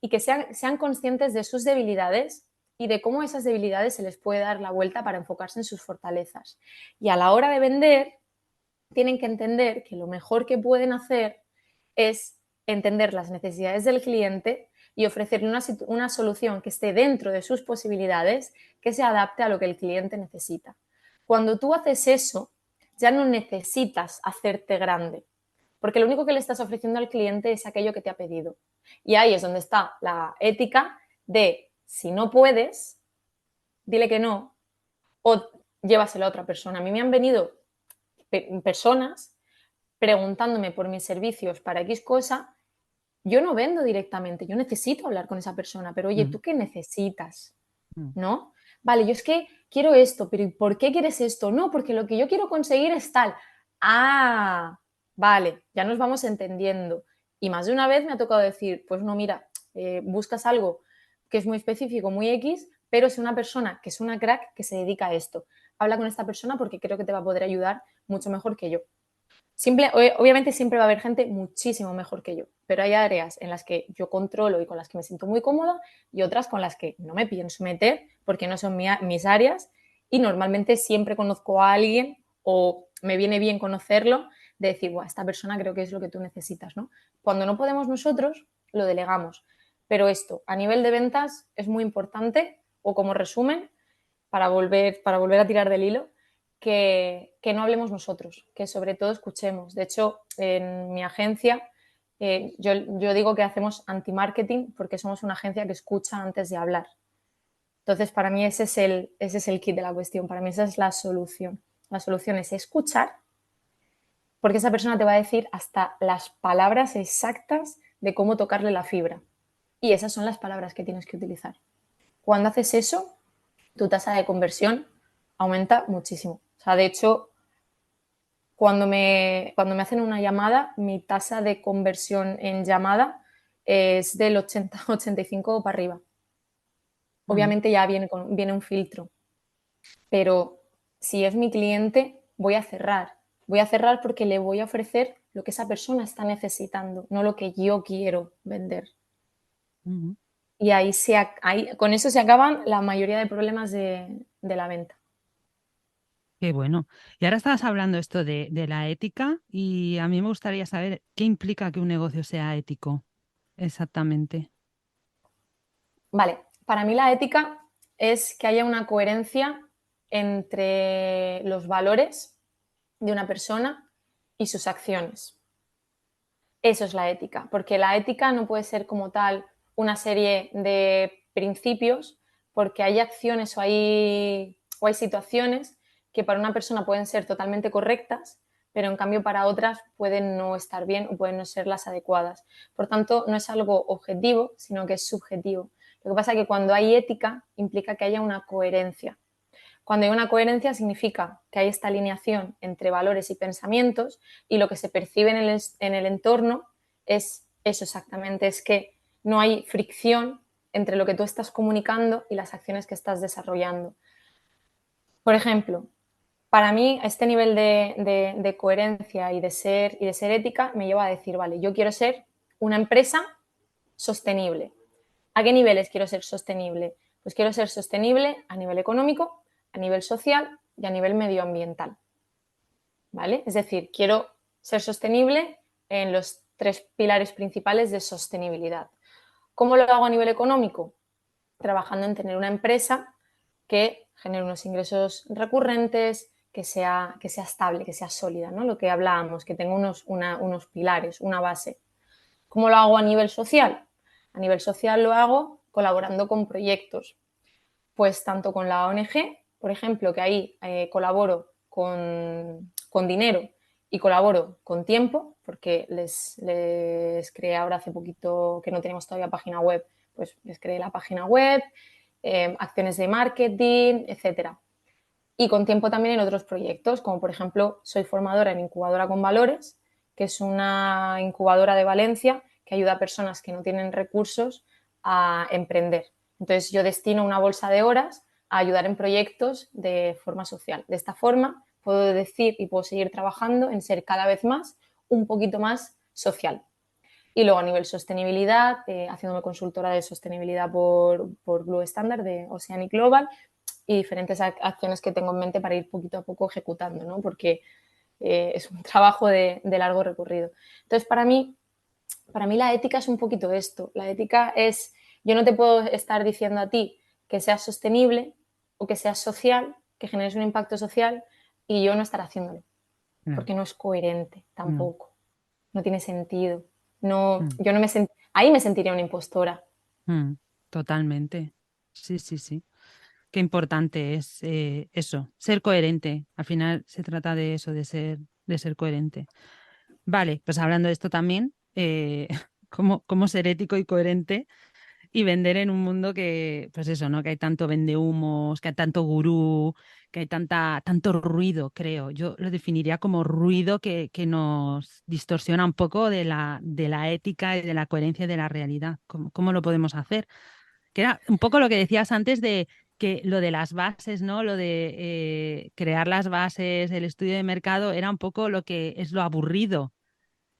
[SPEAKER 1] y que sean conscientes de sus debilidades y de cómo esas debilidades se les puede dar la vuelta para enfocarse en sus fortalezas. Y a la hora de vender, tienen que entender que lo mejor que pueden hacer es entender las necesidades del cliente y ofrecerle una solución que esté dentro de sus posibilidades, que se adapte a lo que el cliente necesita. Cuando tú haces eso, ya no necesitas hacerte grande, porque lo único que le estás ofreciendo al cliente es aquello que te ha pedido. Y ahí es donde está la ética de, si no puedes, dile que no o llévaselo a otra persona. A mí me han venido personas preguntándome por mis servicios para X cosa. Yo no vendo directamente, yo necesito hablar con esa persona, pero oye,
[SPEAKER 2] Mm,
[SPEAKER 1] ¿tú qué necesitas?
[SPEAKER 2] mm.
[SPEAKER 1] ¿No? Vale, yo es que quiero esto, pero ¿y por qué quieres esto? No, porque lo que yo quiero conseguir es tal. Ah, vale, ya nos vamos entendiendo. Y más de una vez me ha tocado decir, pues no, mira, buscas algo que es muy específico, muy X, pero es una persona que es una crack que se dedica a esto. Habla con esta persona porque creo que te va a poder ayudar mucho mejor que yo. Obviamente siempre va a haber gente muchísimo mejor que yo, pero hay áreas en las que yo controlo y con las que me siento muy cómoda y otras con las que no me pienso meter porque no son mis áreas y normalmente siempre conozco a alguien o me viene bien conocerlo de decir, esta persona creo que es lo que tú necesitas, ¿no? Cuando no podemos nosotros, lo delegamos. Pero esto, a nivel de ventas, es muy importante, o como resumen, para volver a tirar del hilo, que no hablemos nosotros, que sobre todo escuchemos. De hecho, en mi agencia, yo digo que hacemos anti-marketing porque somos una agencia que escucha antes de hablar. Entonces, para mí ese es el kit de la cuestión, para mí esa es la solución. La solución es escuchar, porque esa persona te va a decir hasta las palabras exactas de cómo tocarle la fibra. Y esas son las palabras que tienes que utilizar. Cuando haces eso, tu tasa de conversión aumenta muchísimo. O sea, de hecho, cuando me hacen una llamada, mi tasa de conversión en llamada es del 80-85 para arriba.
[SPEAKER 2] Mm.
[SPEAKER 1] Obviamente ya viene un filtro, pero si es mi cliente, voy a cerrar. Voy a cerrar porque le voy a ofrecer lo que esa persona está necesitando, no lo que yo quiero vender.
[SPEAKER 2] Ujú.
[SPEAKER 1] Y con eso se acaban la mayoría de problemas de la venta.
[SPEAKER 2] Qué bueno. Y ahora estabas hablando esto de la ética y a mí me gustaría saber qué implica que un negocio sea ético. Exactamente.
[SPEAKER 1] Vale, para mí la ética es que haya una coherencia entre los valores de una persona y sus acciones. Eso es la ética, porque la ética no puede ser como tal una serie de principios, porque hay acciones o hay situaciones que para una persona pueden ser totalmente correctas, pero en cambio para otras pueden no estar bien o pueden no ser las adecuadas. Por tanto, no es algo objetivo, sino que es subjetivo. Lo que pasa es que cuando hay ética implica que haya una coherencia. Cuando hay una coherencia significa que hay esta alineación entre valores y pensamientos y lo que se percibe en el entorno es eso exactamente, es que no hay fricción entre lo que tú estás comunicando y las acciones que estás desarrollando. Por ejemplo, para mí este nivel de coherencia y de ser ética me lleva a decir, vale, yo quiero ser una empresa sostenible. ¿A qué niveles quiero ser sostenible? Pues quiero ser sostenible a nivel económico, a nivel social y a nivel medioambiental. ¿Vale? Es decir, quiero ser sostenible en los 3 pilares principales de sostenibilidad. ¿Cómo lo hago a nivel económico? Trabajando en tener una empresa que genere unos ingresos recurrentes, que sea estable, que sea sólida, ¿no? Lo que hablábamos, que tenga unos pilares, una base. ¿Cómo lo hago a nivel social? A nivel social lo hago colaborando con proyectos, pues tanto con la ONG, por ejemplo, que ahí colaboro con dinero y colaboro con tiempo, porque les creé ahora hace poquito que no tenemos todavía página web, pues les creé la página web, acciones de marketing, etcétera. Y con tiempo también en otros proyectos, como por ejemplo, soy formadora en Incubadora con Valores, que es una incubadora de Valencia que ayuda a personas que no tienen recursos a emprender. Entonces, yo destino una bolsa de horas a ayudar en proyectos de forma social. De esta forma, puedo decir y puedo seguir trabajando en ser cada vez más un poquito más social. Y luego a nivel sostenibilidad, haciéndome consultora de sostenibilidad por Blue Standard de Oceanic Global y diferentes acciones que tengo en mente para ir poquito a poco ejecutando, ¿no? Porque es un trabajo de largo recorrido. Entonces, para mí la ética es un poquito esto. La ética es, yo no te puedo estar diciendo a ti que seas sostenible o que seas social, que generes un impacto social y yo no estar haciéndolo,
[SPEAKER 2] No,
[SPEAKER 1] porque no es coherente
[SPEAKER 2] no.
[SPEAKER 1] tampoco, no tiene sentido. No,
[SPEAKER 2] Mm,
[SPEAKER 1] yo no ahí me sentiría una impostora.
[SPEAKER 2] mm, totalmente. Sí, sí, sí. Qué importante es eso, ser coherente. Al final se trata de eso, de ser coherente. Vale, pues hablando de esto también, cómo ser ético y coherente y vender en un mundo que, pues eso, ¿no? Que hay tanto vendehumos, que hay tanto gurú, que hay tanto ruido, creo. Yo lo definiría como ruido que nos distorsiona un poco de la ética y de la coherencia de la realidad. ¿Cómo lo podemos hacer? Que era un poco lo que decías antes de que lo de las bases, ¿no? Lo de crear las bases, el estudio de mercado, era un poco lo que es lo aburrido,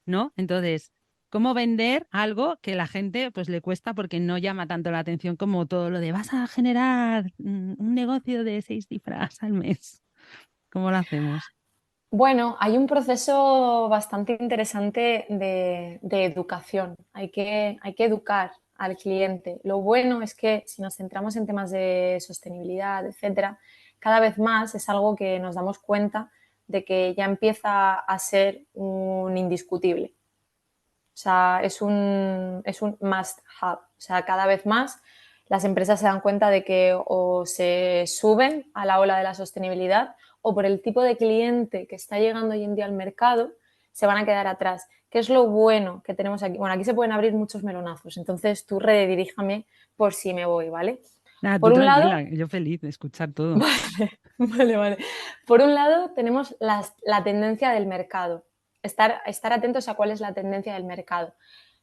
[SPEAKER 2] ¿no? Entonces, ¿cómo vender algo que la gente pues le cuesta porque no llama tanto la atención como todo lo de vas a generar un negocio de 6 cifras al mes? ¿Cómo lo hacemos?
[SPEAKER 1] Bueno, hay un proceso bastante interesante de educación. Hay que educar al cliente. Lo bueno es que si nos centramos en temas de sostenibilidad, etcétera, cada vez más es algo que nos damos cuenta de que ya empieza a ser un indiscutible. O sea, es un must have. O sea, cada vez más las empresas se dan cuenta de que o se suben a la ola de la sostenibilidad o por el tipo de cliente que está llegando hoy en día al mercado se van a quedar atrás. ¿Qué es lo bueno que tenemos aquí? Bueno, aquí se pueden abrir muchos melonazos, entonces tú rediríjame por si me voy, ¿vale?
[SPEAKER 2] Nada, tú
[SPEAKER 1] Por un lado,
[SPEAKER 2] tranquila, yo feliz de escuchar todo.
[SPEAKER 1] vale, vale. Por un lado, tenemos la tendencia del mercado. Estar atentos a cuál es la tendencia del mercado.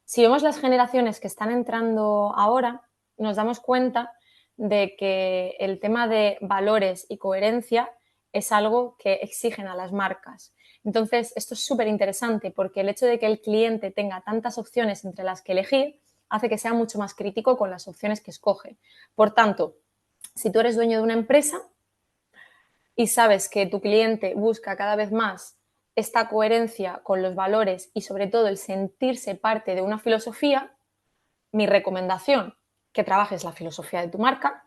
[SPEAKER 1] Si vemos las generaciones que están entrando ahora, nos damos cuenta de que el tema de valores y coherencia es algo que exigen a las marcas. Entonces, esto es súper interesante porque el hecho de que el cliente tenga tantas opciones entre las que elegir hace que sea mucho más crítico con las opciones que escoge. Por tanto, si tú eres dueño de una empresa, y sabes que tu cliente busca cada vez más esta coherencia con los valores y sobre todo el sentirse parte de una filosofía, mi recomendación, que trabajes la filosofía de tu marca,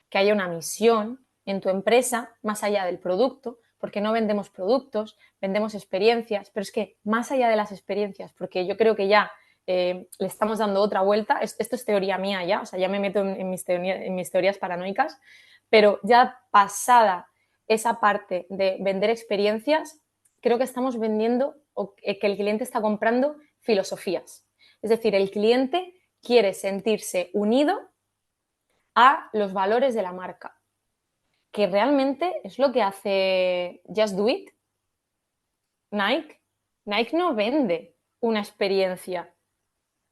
[SPEAKER 1] que haya una misión en tu empresa más allá del producto, porque no vendemos productos, vendemos experiencias, pero es que más allá de las experiencias, porque yo creo que ya le estamos dando otra vuelta, esto es teoría mía ya, o sea, ya me meto en mis teorías paranoicas, pero ya pasada esa parte de vender experiencias, creo que estamos vendiendo o que el cliente está comprando filosofías. Es decir, el cliente quiere sentirse unido a los valores de la marca, que realmente es lo que hace Just Do It, Nike. Nike no vende una experiencia.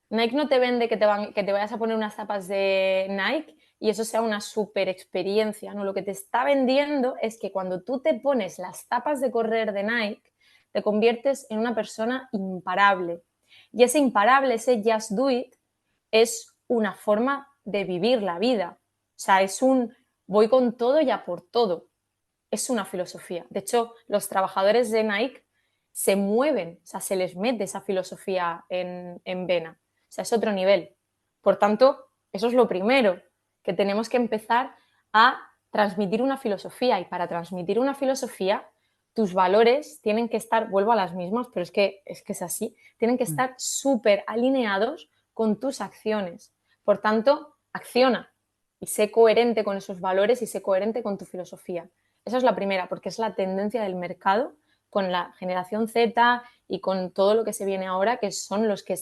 [SPEAKER 1] Nike no te vende que te vayas a poner unas zapas de Nike y eso sea una super experiencia, ¿no? Lo que te está vendiendo es que cuando tú te pones las zapas de correr de Nike, te conviertes en una persona imparable. Y ese imparable, ese Just Do It, es una forma de vivir la vida. O sea, es un voy con todo y a por todo. Es una filosofía. De hecho, los trabajadores de Nike se mueven, o sea, se les mete esa filosofía en vena. O sea, es otro nivel. Por tanto, eso es lo primero, que tenemos que empezar a transmitir una filosofía. Y para transmitir una filosofía, tus valores tienen que estar, vuelvo a las mismas, pero es que es así, tienen que
[SPEAKER 2] Mm,
[SPEAKER 1] estar súper alineados con tus acciones. Por tanto, acciona y sé coherente con esos valores y sé coherente con tu filosofía. Esa es la primera, porque es la tendencia del mercado con la generación Z y con todo lo que se viene ahora, que son los que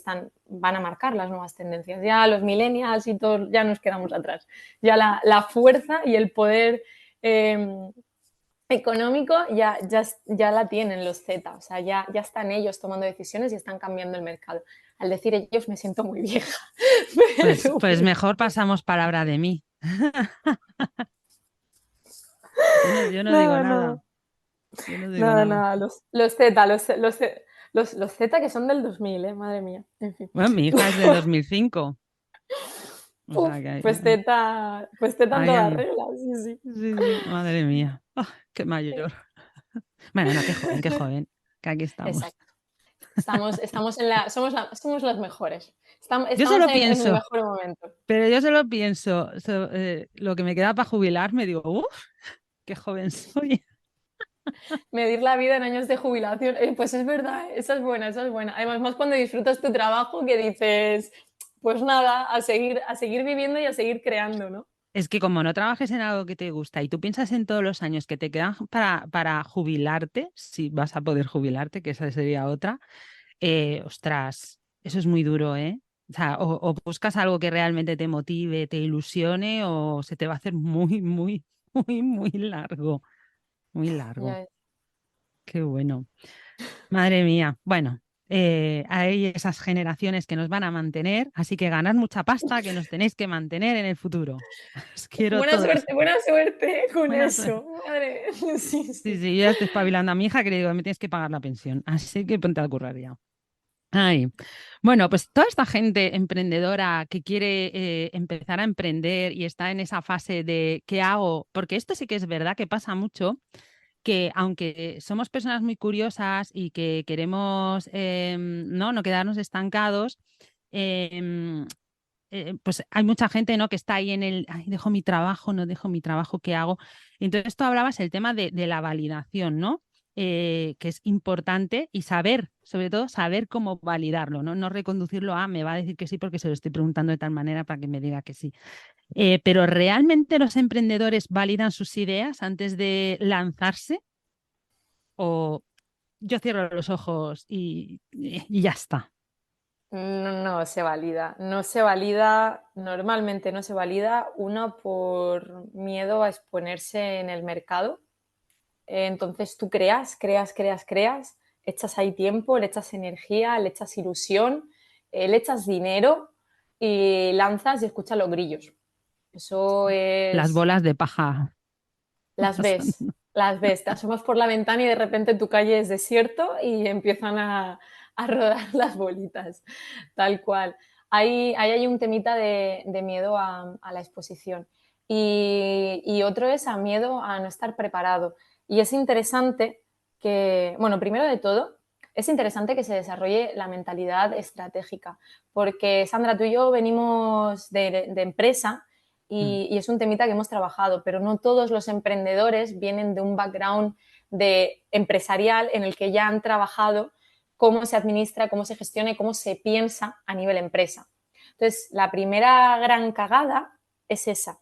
[SPEAKER 1] van a marcar las nuevas tendencias. Ya los millennials y todos ya nos quedamos atrás. Ya la fuerza y el poder económico ya la tienen los Z, o sea, ya están ellos tomando decisiones y están cambiando el mercado. Al decir ellos me siento muy vieja.
[SPEAKER 2] Pues mejor pasamos palabra de mí. Yo no digo
[SPEAKER 1] Nada,
[SPEAKER 2] nada.
[SPEAKER 1] nada,
[SPEAKER 2] Yo no digo
[SPEAKER 1] nada,
[SPEAKER 2] nada.
[SPEAKER 1] nada. Los Z, los Z que son del 2000, madre mía. En fin.
[SPEAKER 2] Bueno, mi hija es del 2005. O
[SPEAKER 1] Uf,
[SPEAKER 2] sea que
[SPEAKER 1] pues Z en
[SPEAKER 2] ahí
[SPEAKER 1] todas
[SPEAKER 2] han-
[SPEAKER 1] reglas, sí, sí.
[SPEAKER 2] Sí, sí, madre mía. Ah, qué mayor. Bueno, no, qué joven, que aquí estamos.
[SPEAKER 1] Exacto. Somos las mejores.
[SPEAKER 2] Yo
[SPEAKER 1] Estamos
[SPEAKER 2] solo
[SPEAKER 1] en el
[SPEAKER 2] pienso,
[SPEAKER 1] mejor momento.
[SPEAKER 2] pero yo solo pienso, lo que me queda para jubilarme, digo, uff, qué joven soy.
[SPEAKER 1] Medir la vida en años de jubilación. Pues es verdad, esa es buena, esa es buena. Además, más cuando disfrutas tu trabajo que dices, pues nada, a seguir viviendo y a seguir creando, ¿no?
[SPEAKER 2] Es que como no trabajes en algo que te gusta y tú piensas en todos los años que te quedan para jubilarte, si vas a poder jubilarte, que esa sería otra, ostras, eso es muy duro, ¿eh? O sea, o buscas algo que realmente te motive, te ilusione, o se te va a hacer muy, muy, muy, muy largo. Muy largo.
[SPEAKER 1] Ya,
[SPEAKER 2] Qué bueno. Madre mía. Bueno, hay esas generaciones que nos van a mantener, así que ganad mucha pasta que nos tenéis que mantener en el futuro. Os quiero todos.
[SPEAKER 1] buena suerte con
[SPEAKER 2] Buena suerte.
[SPEAKER 1] eso. Madre. Sí,
[SPEAKER 2] Sí,
[SPEAKER 1] sí.
[SPEAKER 2] sí, yo ya estoy espabilando a mi hija que le digo, me tienes que pagar la pensión. Así que ponte a currar ya. Ay. Bueno, pues toda esta gente emprendedora que quiere empezar a emprender y está en esa fase de ¿qué hago? Porque esto sí que es verdad que pasa mucho, que aunque somos personas muy curiosas y que queremos no quedarnos estancados, em, pues hay mucha gente, ¿no?, que está ahí en el, ay, dejo mi trabajo, no dejo mi trabajo, ¿qué hago? Entonces tú hablabas el tema de la validación, ¿no? Que es importante y saber, sobre todo, saber cómo validarlo, ¿no? No reconducirlo a me va a decir que sí porque se lo estoy preguntando de tal manera para que me diga que sí. Pero ¿realmente los emprendedores validan sus ideas antes de lanzarse? ¿O yo cierro los ojos y ya está?
[SPEAKER 1] No, no se valida. No se valida, normalmente no se valida, uno por miedo a exponerse en el mercado. Entonces tú creas, echas ahí tiempo, le echas energía, le echas ilusión, le echas dinero y lanzas y escuchas los grillos. Eso
[SPEAKER 2] Las
[SPEAKER 1] es,
[SPEAKER 2] bolas de paja
[SPEAKER 1] las ves,
[SPEAKER 2] pasando.
[SPEAKER 1] las ves, te asomas por la ventana y de repente tu calle es desierto y empiezan a rodar las bolitas, tal cual. Ahí hay un temita de miedo a la exposición y otro es a miedo a no estar preparado. Y es interesante que, bueno, primero de todo, es interesante que se desarrolle la mentalidad estratégica, porque Sandra, tú y yo venimos de empresa
[SPEAKER 2] Mm.
[SPEAKER 1] y es un temita que hemos trabajado, pero no todos los emprendedores vienen de un background de empresarial en el que ya han trabajado cómo se administra, cómo se gestiona y cómo se piensa a nivel empresa. Entonces, la primera gran cagada es esa,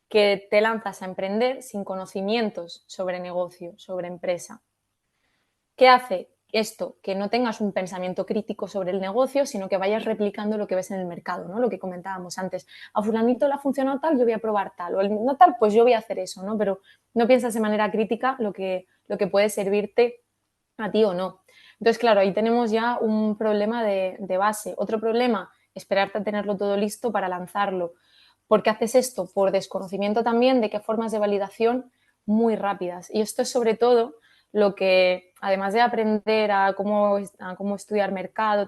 [SPEAKER 1] que te lanzas a emprender sin conocimientos sobre negocio, sobre empresa. ¿Qué hace esto? Que no tengas un pensamiento crítico sobre el negocio, sino que vayas replicando lo que ves en el mercado, ¿no? Lo que comentábamos antes. A fulanito le ha funcionado tal, yo voy a probar tal. O el no tal, pues yo voy a hacer eso, ¿no? Pero no piensas de manera crítica lo que puede servirte a ti o no. Entonces, claro, ahí tenemos ya un problema de base. Otro problema, esperarte a tenerlo todo listo para lanzarlo. ¿Por qué haces esto? Por desconocimiento también de qué formas de validación muy rápidas. Y esto es sobre todo lo que, además de aprender a cómo estudiar mercado,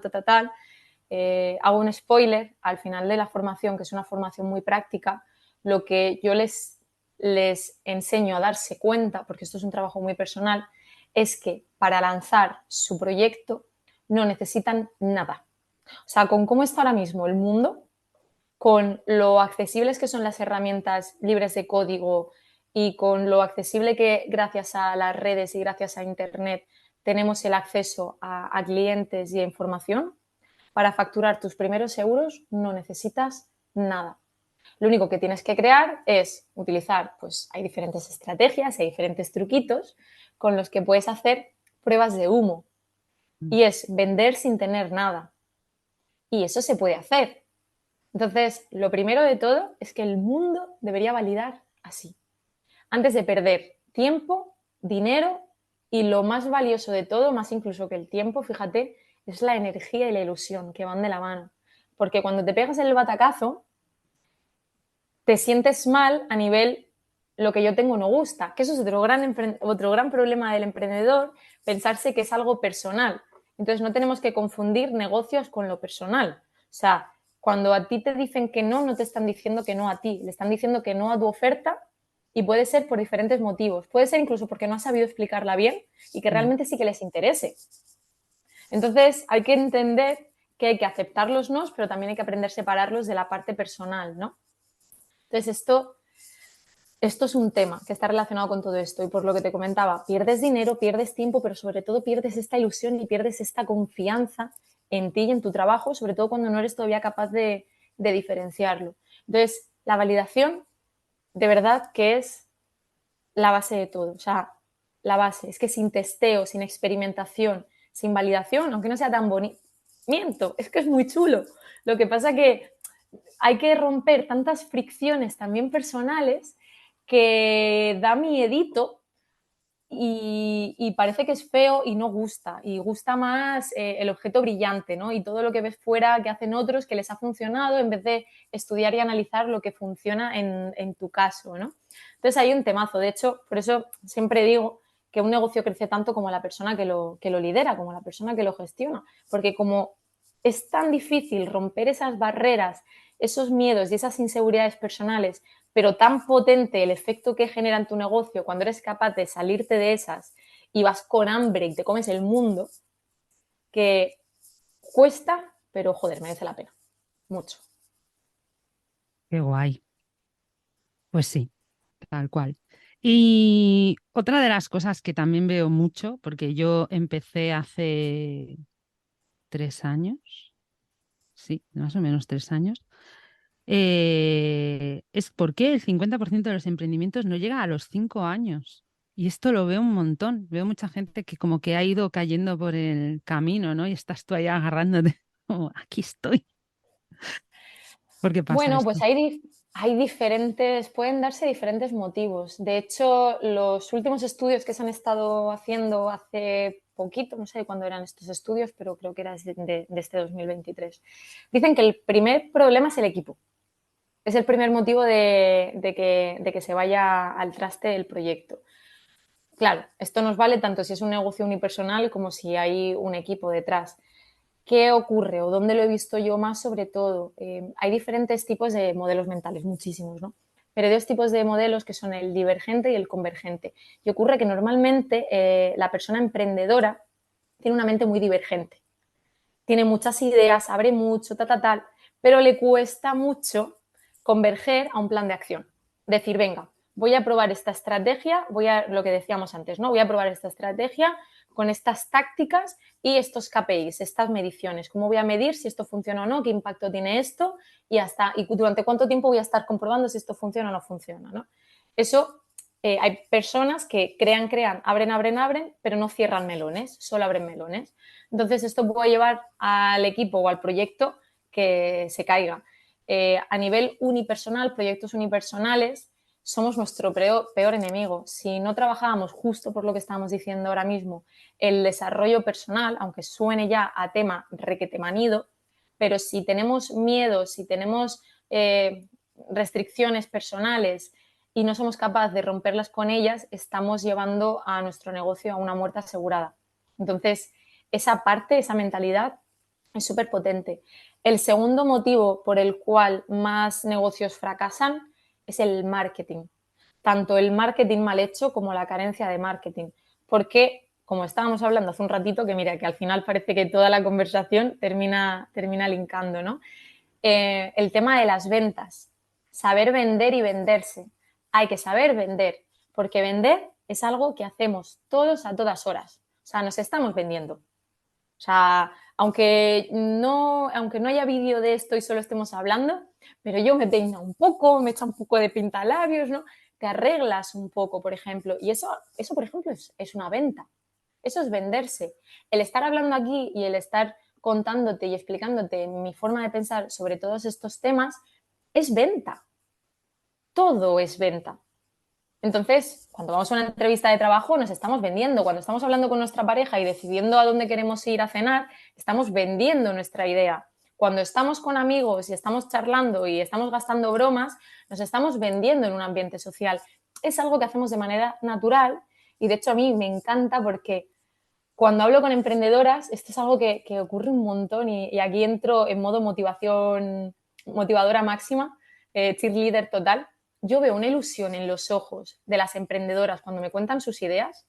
[SPEAKER 1] hago un spoiler al final de la formación, que es una formación muy práctica, lo que yo les enseño a darse cuenta, porque esto es un trabajo muy personal, es que para lanzar su proyecto no necesitan nada. O sea, con cómo está ahora mismo el mundo, con lo accesibles que son las herramientas libres de código y con lo accesible que gracias a las redes y gracias a Internet tenemos el acceso a clientes y a información, para facturar tus primeros euros no necesitas nada. Lo único que tienes que crear es utilizar, pues hay diferentes estrategias, hay diferentes truquitos con los que puedes hacer pruebas de humo. Y es vender sin tener nada. Y eso se puede hacer. Entonces, lo primero de todo es que el mundo debería validar así. Antes de perder tiempo, dinero y lo más valioso de todo, más incluso que el tiempo, fíjate, es la energía y la ilusión que van de la mano. Porque cuando te pegas el batacazo, te sientes mal a nivel lo que yo tengo no gusta, que eso es otro gran problema del emprendedor, pensarse que es algo personal. Entonces no tenemos que confundir negocios con lo personal. O sea, cuando a ti te dicen que no, no te están diciendo que no a ti, le están diciendo que no a tu oferta y puede ser por diferentes motivos. Puede ser incluso porque no has sabido explicarla bien y que realmente sí que les interese. Entonces hay que entender que hay que aceptar los nos, pero también hay que aprender a separarlos de la parte personal, ¿no? Entonces esto es un tema que está relacionado con todo esto y por lo que te comentaba, pierdes dinero, pierdes tiempo, pero sobre todo pierdes esta ilusión y pierdes esta confianza en ti y en tu trabajo, sobre todo cuando no eres todavía capaz de diferenciarlo. Entonces, la validación de verdad que es la base de todo, o sea, la base. Es que sin testeo, sin experimentación, sin validación, aunque no sea tan bonito, miento, es que es muy chulo. Lo que pasa que hay que romper tantas fricciones también personales que da miedito y parece que es feo y no gusta. Y gusta más el objeto brillante, ¿no? Y todo lo que ves fuera que hacen otros que les ha funcionado en vez de estudiar y analizar lo que funciona en tu caso, ¿no? Entonces hay un temazo. De hecho, por eso siempre digo que un negocio crece tanto como la persona que lo lidera, como la persona que lo gestiona. Porque como es tan difícil romper esas barreras, esos miedos y esas inseguridades personales, pero tan potente el efecto que genera en tu negocio cuando eres capaz de salirte de esas y vas con hambre y te comes el mundo, que cuesta, pero joder, merece la pena. Mucho.
[SPEAKER 2] Qué guay. Pues sí, tal cual. Y otra de las cosas que también veo mucho, porque yo empecé hace 3 años, sí, más o menos 3 años, es por qué el 50% de los emprendimientos no llega a los 5 años. Y esto lo veo un montón. Veo mucha gente que como que ha ido cayendo por el camino, ¿no? Y estás tú ahí agarrándote, como, aquí estoy. ¿Por qué pasa
[SPEAKER 1] Bueno,
[SPEAKER 2] esto?
[SPEAKER 1] pues hay diferentes, pueden darse diferentes motivos. De hecho, los últimos estudios que se han estado haciendo hace poquito, no sé cuándo eran estos estudios, pero creo que era de este 2023, dicen que el primer problema es el equipo. Es el primer motivo de que se vaya al traste el proyecto. Claro, esto nos vale tanto si es un negocio unipersonal como si hay un equipo detrás. ¿Qué ocurre o dónde lo he visto yo más sobre todo? Hay diferentes tipos de modelos mentales, muchísimos, ¿no? Pero hay dos tipos de modelos que son el divergente y el convergente. Y ocurre que normalmente la persona emprendedora tiene una mente muy divergente. Tiene muchas ideas, abre mucho, tal, pero le cuesta mucho converger a un plan de acción. Decir, venga, voy a probar esta estrategia, lo que decíamos antes, ¿no? Voy a probar esta estrategia con estas tácticas y estos KPIs, estas mediciones. ¿Cómo voy a medir si esto funciona o no? ¿Qué impacto tiene esto? Y durante cuánto tiempo voy a estar comprobando si esto funciona o no funciona, ¿no? Eso, hay personas que crean, abren, pero no cierran melones, solo abren melones. Entonces, esto puede llevar al equipo o al proyecto que se caiga. A nivel unipersonal, proyectos unipersonales, somos nuestro peor enemigo. Si no trabajábamos justo por lo que estamos diciendo ahora mismo, el desarrollo personal, aunque suene ya a tema requetemanido, pero si tenemos miedo, si tenemos restricciones personales y no somos capaces de romperlas con ellas, estamos llevando a nuestro negocio a una muerte asegurada. Entonces, esa parte, esa mentalidad es súper potente. El segundo motivo por el cual más negocios fracasan es el marketing. Tanto el marketing mal hecho como la carencia de marketing. Porque, como estábamos hablando hace un ratito, que mira, que al final parece que toda la conversación termina linkando, ¿no? El tema de las ventas. Saber vender y venderse. Hay que saber vender, porque vender es algo que hacemos todos a todas horas. O sea, nos estamos vendiendo. O sea, aunque no haya vídeo de esto y solo estemos hablando, pero yo me peino un poco, me echo un poco de pintalabios, ¿no? Te arreglas un poco, por ejemplo. Y eso por ejemplo, es una venta. Eso es venderse. El estar hablando aquí y el estar contándote y explicándote mi forma de pensar sobre todos estos temas es venta. Todo es venta. Entonces, cuando vamos a una entrevista de trabajo, nos estamos vendiendo. Cuando estamos hablando con nuestra pareja y decidiendo a dónde queremos ir a cenar, estamos vendiendo nuestra idea. Cuando estamos con amigos y estamos charlando y estamos gastando bromas, nos estamos vendiendo en un ambiente social. Es algo que hacemos de manera natural y de hecho a mí me encanta porque cuando hablo con emprendedoras, esto es algo que ocurre un montón y aquí entro en modo motivación, motivadora máxima, cheerleader total. Yo veo una ilusión en los ojos de las emprendedoras cuando me cuentan sus ideas,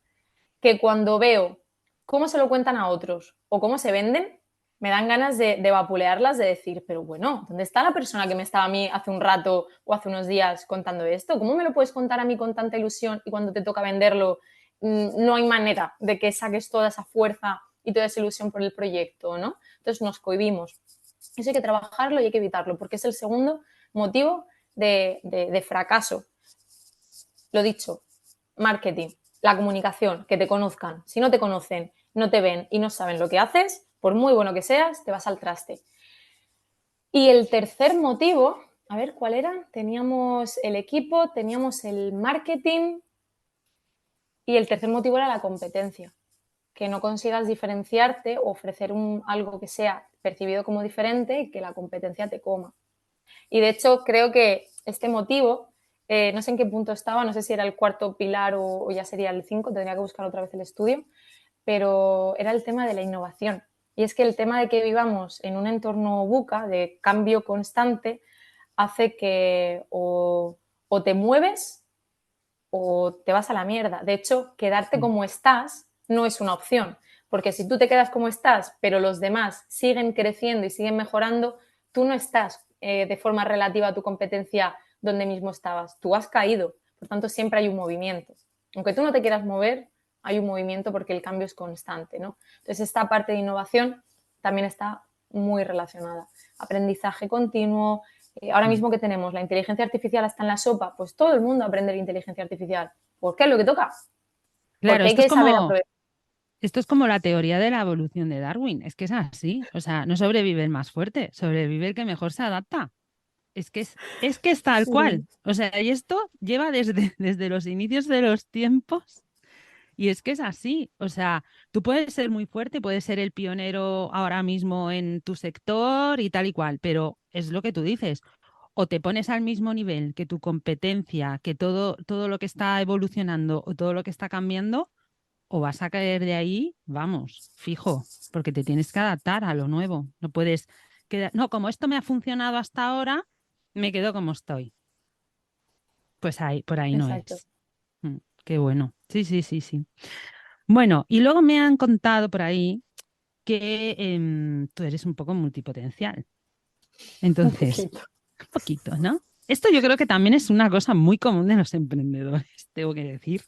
[SPEAKER 1] que cuando veo cómo se lo cuentan a otros o cómo se venden, me dan ganas de vapulearlas, de decir, pero bueno, ¿dónde está la persona que me estaba a mí hace un rato o hace unos días contando esto? ¿Cómo me lo puedes contar a mí con tanta ilusión y cuando te toca venderlo no hay manera de que saques toda esa fuerza y toda esa ilusión por el proyecto, ¿no? Entonces nos cohibimos. Eso hay que trabajarlo y hay que evitarlo, porque es el segundo motivo de fracaso. Lo dicho, marketing, la comunicación, que te conozcan. Si no te conocen, no te ven y no saben lo que haces, por muy bueno que seas, te vas al traste. Y el tercer motivo, a ver, ¿cuál era? Teníamos el equipo, teníamos el marketing y el tercer motivo era la competencia. Que no consigas diferenciarte o ofrecer algo que sea percibido como diferente y que la competencia te coma. Y de hecho creo que este motivo, no sé en qué punto estaba, no sé si era el cuarto pilar o ya sería el 5, tendría que buscar otra vez el estudio, pero era el tema de la innovación. Y es que el tema de que vivamos en un entorno buca de cambio constante hace que o te mueves o te vas a la mierda. De hecho, quedarte como estás no es una opción, porque si tú te quedas como estás, pero los demás siguen creciendo y siguen mejorando, tú no estás de forma relativa a tu competencia donde mismo estabas. Tú has caído, por tanto siempre hay un movimiento. Aunque tú no te quieras mover, hay un movimiento porque el cambio es constante, ¿no? Entonces esta parte de innovación también está muy relacionada. Aprendizaje continuo, ahora mismo que tenemos la inteligencia artificial está en la sopa, pues todo el mundo aprende inteligencia artificial. ¿Por qué es lo que toca?
[SPEAKER 2] Claro,
[SPEAKER 1] Porque hay que saber aprovechar.
[SPEAKER 2] esto es como la teoría de la evolución de Darwin. Es que es así. O sea, no sobrevive el más fuerte, sobrevive el que mejor se adapta. Es que es tal
[SPEAKER 1] Sí,
[SPEAKER 2] cual. O sea, y esto lleva desde los inicios de los tiempos. Y es que es así. O sea, tú puedes ser muy fuerte, puedes ser el pionero ahora mismo en tu sector y tal y cual, pero es lo que tú dices. O te pones al mismo nivel que tu competencia, que todo lo que está evolucionando o todo lo que está cambiando, o vas a caer de ahí, vamos, fijo, porque te tienes que adaptar a lo nuevo. No puedes quedar, no, como esto me ha funcionado hasta ahora, me quedo como estoy. Pues ahí, por ahí no
[SPEAKER 1] exacto.
[SPEAKER 2] es. Qué bueno. Sí, sí, sí, sí. Bueno, y luego me han contado por ahí que tú eres un poco multipotencial.
[SPEAKER 1] Un
[SPEAKER 2] Entonces,
[SPEAKER 1] poquito.
[SPEAKER 2] un poquito, ¿no? Esto yo creo que también es una cosa muy común de los emprendedores, tengo que decir.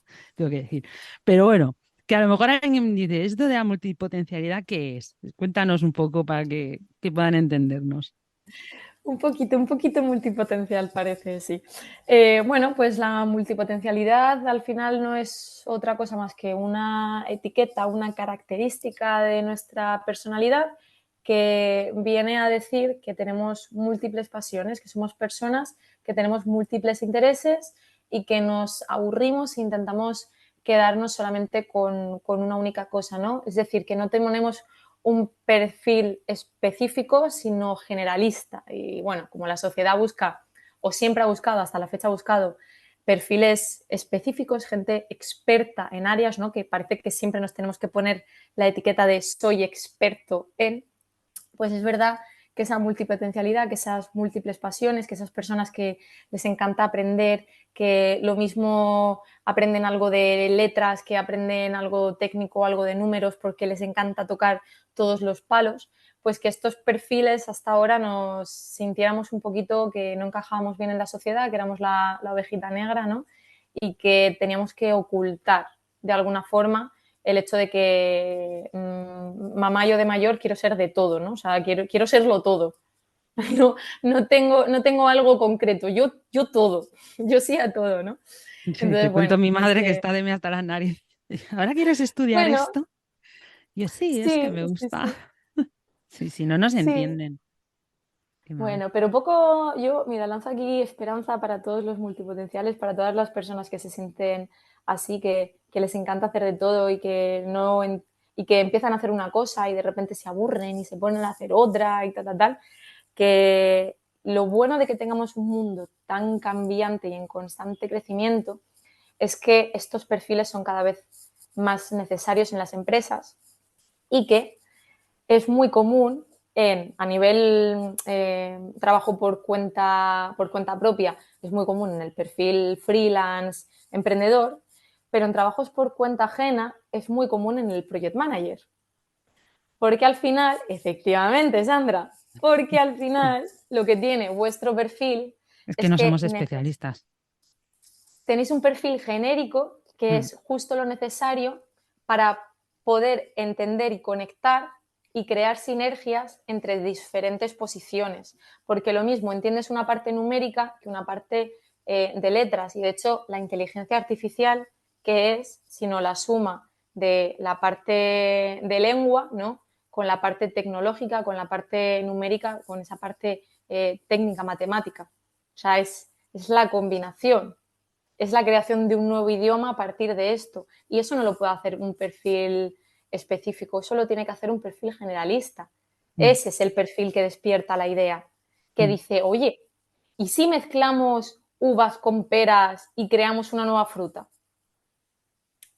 [SPEAKER 2] Pero bueno, que a lo mejor alguien me dice, ¿esto de la multipotencialidad qué es? Cuéntanos un poco para que puedan entendernos.
[SPEAKER 1] Un poquito multipotencial parece, sí. Bueno, pues la multipotencialidad al final no es otra cosa más que una etiqueta, una característica de nuestra personalidad que viene a decir que tenemos múltiples pasiones, que somos personas que tenemos múltiples intereses y que nos aburrimos e intentamos quedarnos solamente con una única cosa, ¿no? Es decir, que no tenemos un perfil específico, sino generalista. Y bueno, como la sociedad busca, o siempre ha buscado, hasta la fecha ha buscado, perfiles específicos, gente experta en áreas, ¿no? Que parece que siempre nos tenemos que poner la etiqueta de soy experto en, pues es verdad que esa multipotencialidad, que esas múltiples pasiones, que esas personas que les encanta aprender, que lo mismo aprenden algo de letras, que aprenden algo técnico, algo de números, porque les encanta tocar todos los palos, pues que estos perfiles hasta ahora nos sintiéramos un poquito que no encajábamos bien en la sociedad, que éramos la ovejita negra, ¿no? Y que teníamos que ocultar de alguna forma el hecho de que mamá, yo de mayor quiero ser de todo, ¿no? O sea, quiero serlo todo. No, no tengo algo concreto, yo todo, yo sí a todo, ¿no?
[SPEAKER 2] Sí, te
[SPEAKER 1] Entonces,
[SPEAKER 2] cuento a
[SPEAKER 1] bueno,
[SPEAKER 2] mi
[SPEAKER 1] no
[SPEAKER 2] madre que
[SPEAKER 1] sé.
[SPEAKER 2] está de mí hasta las narices. ¿Ahora quieres estudiar
[SPEAKER 1] Bueno,
[SPEAKER 2] esto? Y yo, sí, es que
[SPEAKER 1] sí,
[SPEAKER 2] me
[SPEAKER 1] sí,
[SPEAKER 2] gusta.
[SPEAKER 1] sí,
[SPEAKER 2] Sí, sí, no nos
[SPEAKER 1] sí.
[SPEAKER 2] entienden. Qué mal.
[SPEAKER 1] Bueno, pero poco yo, mira, lanzo aquí esperanza para todos los multipotenciales, para todas las personas que se sienten así, que les encanta hacer de todo y que no y que empiezan a hacer una cosa y de repente se aburren y se ponen a hacer otra y tal, tal, tal, que lo bueno de que tengamos un mundo tan cambiante y en constante crecimiento es que estos perfiles son cada vez más necesarios en las empresas y que es muy común a nivel trabajo por cuenta propia, es muy común en el perfil freelance, emprendedor, pero en trabajos por cuenta ajena es muy común en el project manager. Porque al final, efectivamente, Sandra, porque al
[SPEAKER 2] Sí.
[SPEAKER 1] final lo que tiene vuestro perfil
[SPEAKER 2] Es que
[SPEAKER 1] es
[SPEAKER 2] no
[SPEAKER 1] que
[SPEAKER 2] somos especialistas.
[SPEAKER 1] tenéis un perfil genérico que
[SPEAKER 2] Mm,
[SPEAKER 1] es justo lo necesario para poder entender y conectar y crear sinergias entre diferentes posiciones. Porque lo mismo entiendes una parte numérica que una parte de letras. Y de hecho, la inteligencia artificial, que es sino la suma de la parte de lengua, ¿no? Con la parte tecnológica, con la parte numérica, con esa parte técnica, matemática. O sea, es la combinación, es la creación de un nuevo idioma a partir de esto. Y eso no lo puede hacer un perfil específico, eso lo tiene que hacer un perfil generalista.
[SPEAKER 2] mm,
[SPEAKER 1] Ese es el perfil que despierta la idea, que
[SPEAKER 2] mm.
[SPEAKER 1] dice, oye, ¿y si mezclamos uvas con peras y creamos una nueva fruta?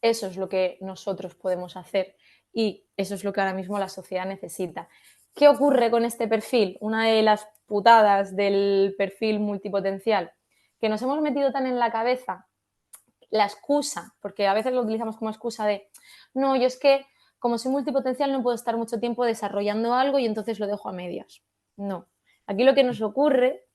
[SPEAKER 1] Eso es lo que nosotros podemos hacer y eso es lo que ahora mismo la sociedad necesita. ¿Qué ocurre con este perfil? Una de las putadas del perfil multipotencial, que nos hemos metido tan en la cabeza la excusa, porque a veces lo utilizamos como excusa de, no, yo es que como soy multipotencial no puedo estar mucho tiempo desarrollando algo y entonces lo dejo a medias. No. Aquí lo que nos ocurre,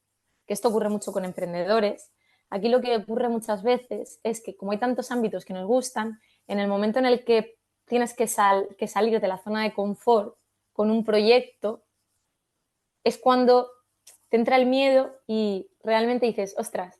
[SPEAKER 1] que esto ocurre mucho con emprendedores, aquí lo que ocurre muchas veces es que como hay tantos ámbitos que nos gustan, en el momento en el que tienes que salir de la zona de confort con un proyecto, es cuando te entra el miedo y realmente dices, ostras,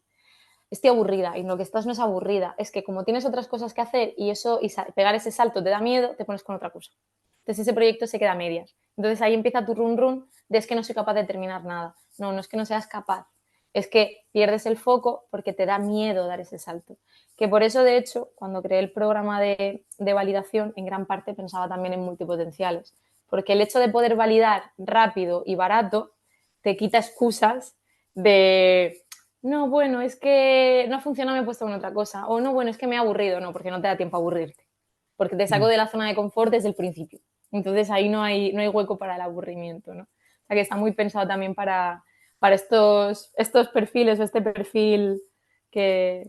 [SPEAKER 1] estoy aburrida y lo que estás no es aburrida, es que como tienes otras cosas que hacer y eso y pegar ese salto te da miedo, te pones con otra cosa. Entonces ese proyecto se queda a medias. Entonces ahí empieza tu run run de es que no soy capaz de terminar nada. No, no es que no seas capaz, es que pierdes el foco porque te da miedo dar ese salto. Que por eso, de hecho, cuando creé el programa de validación, en gran parte pensaba también en multipotenciales. Porque el hecho de poder validar rápido y barato te quita excusas de no, bueno, es que no ha funcionado, me he puesto con otra cosa. O no, bueno, es que me he aburrido. No, porque no te da tiempo a aburrirte. Porque te saco
[SPEAKER 2] Ya.
[SPEAKER 1] de la zona de confort desde el principio. Entonces ahí no hay hueco para el aburrimiento, ¿no? O sea que está muy pensado también para estos perfiles o este perfil que,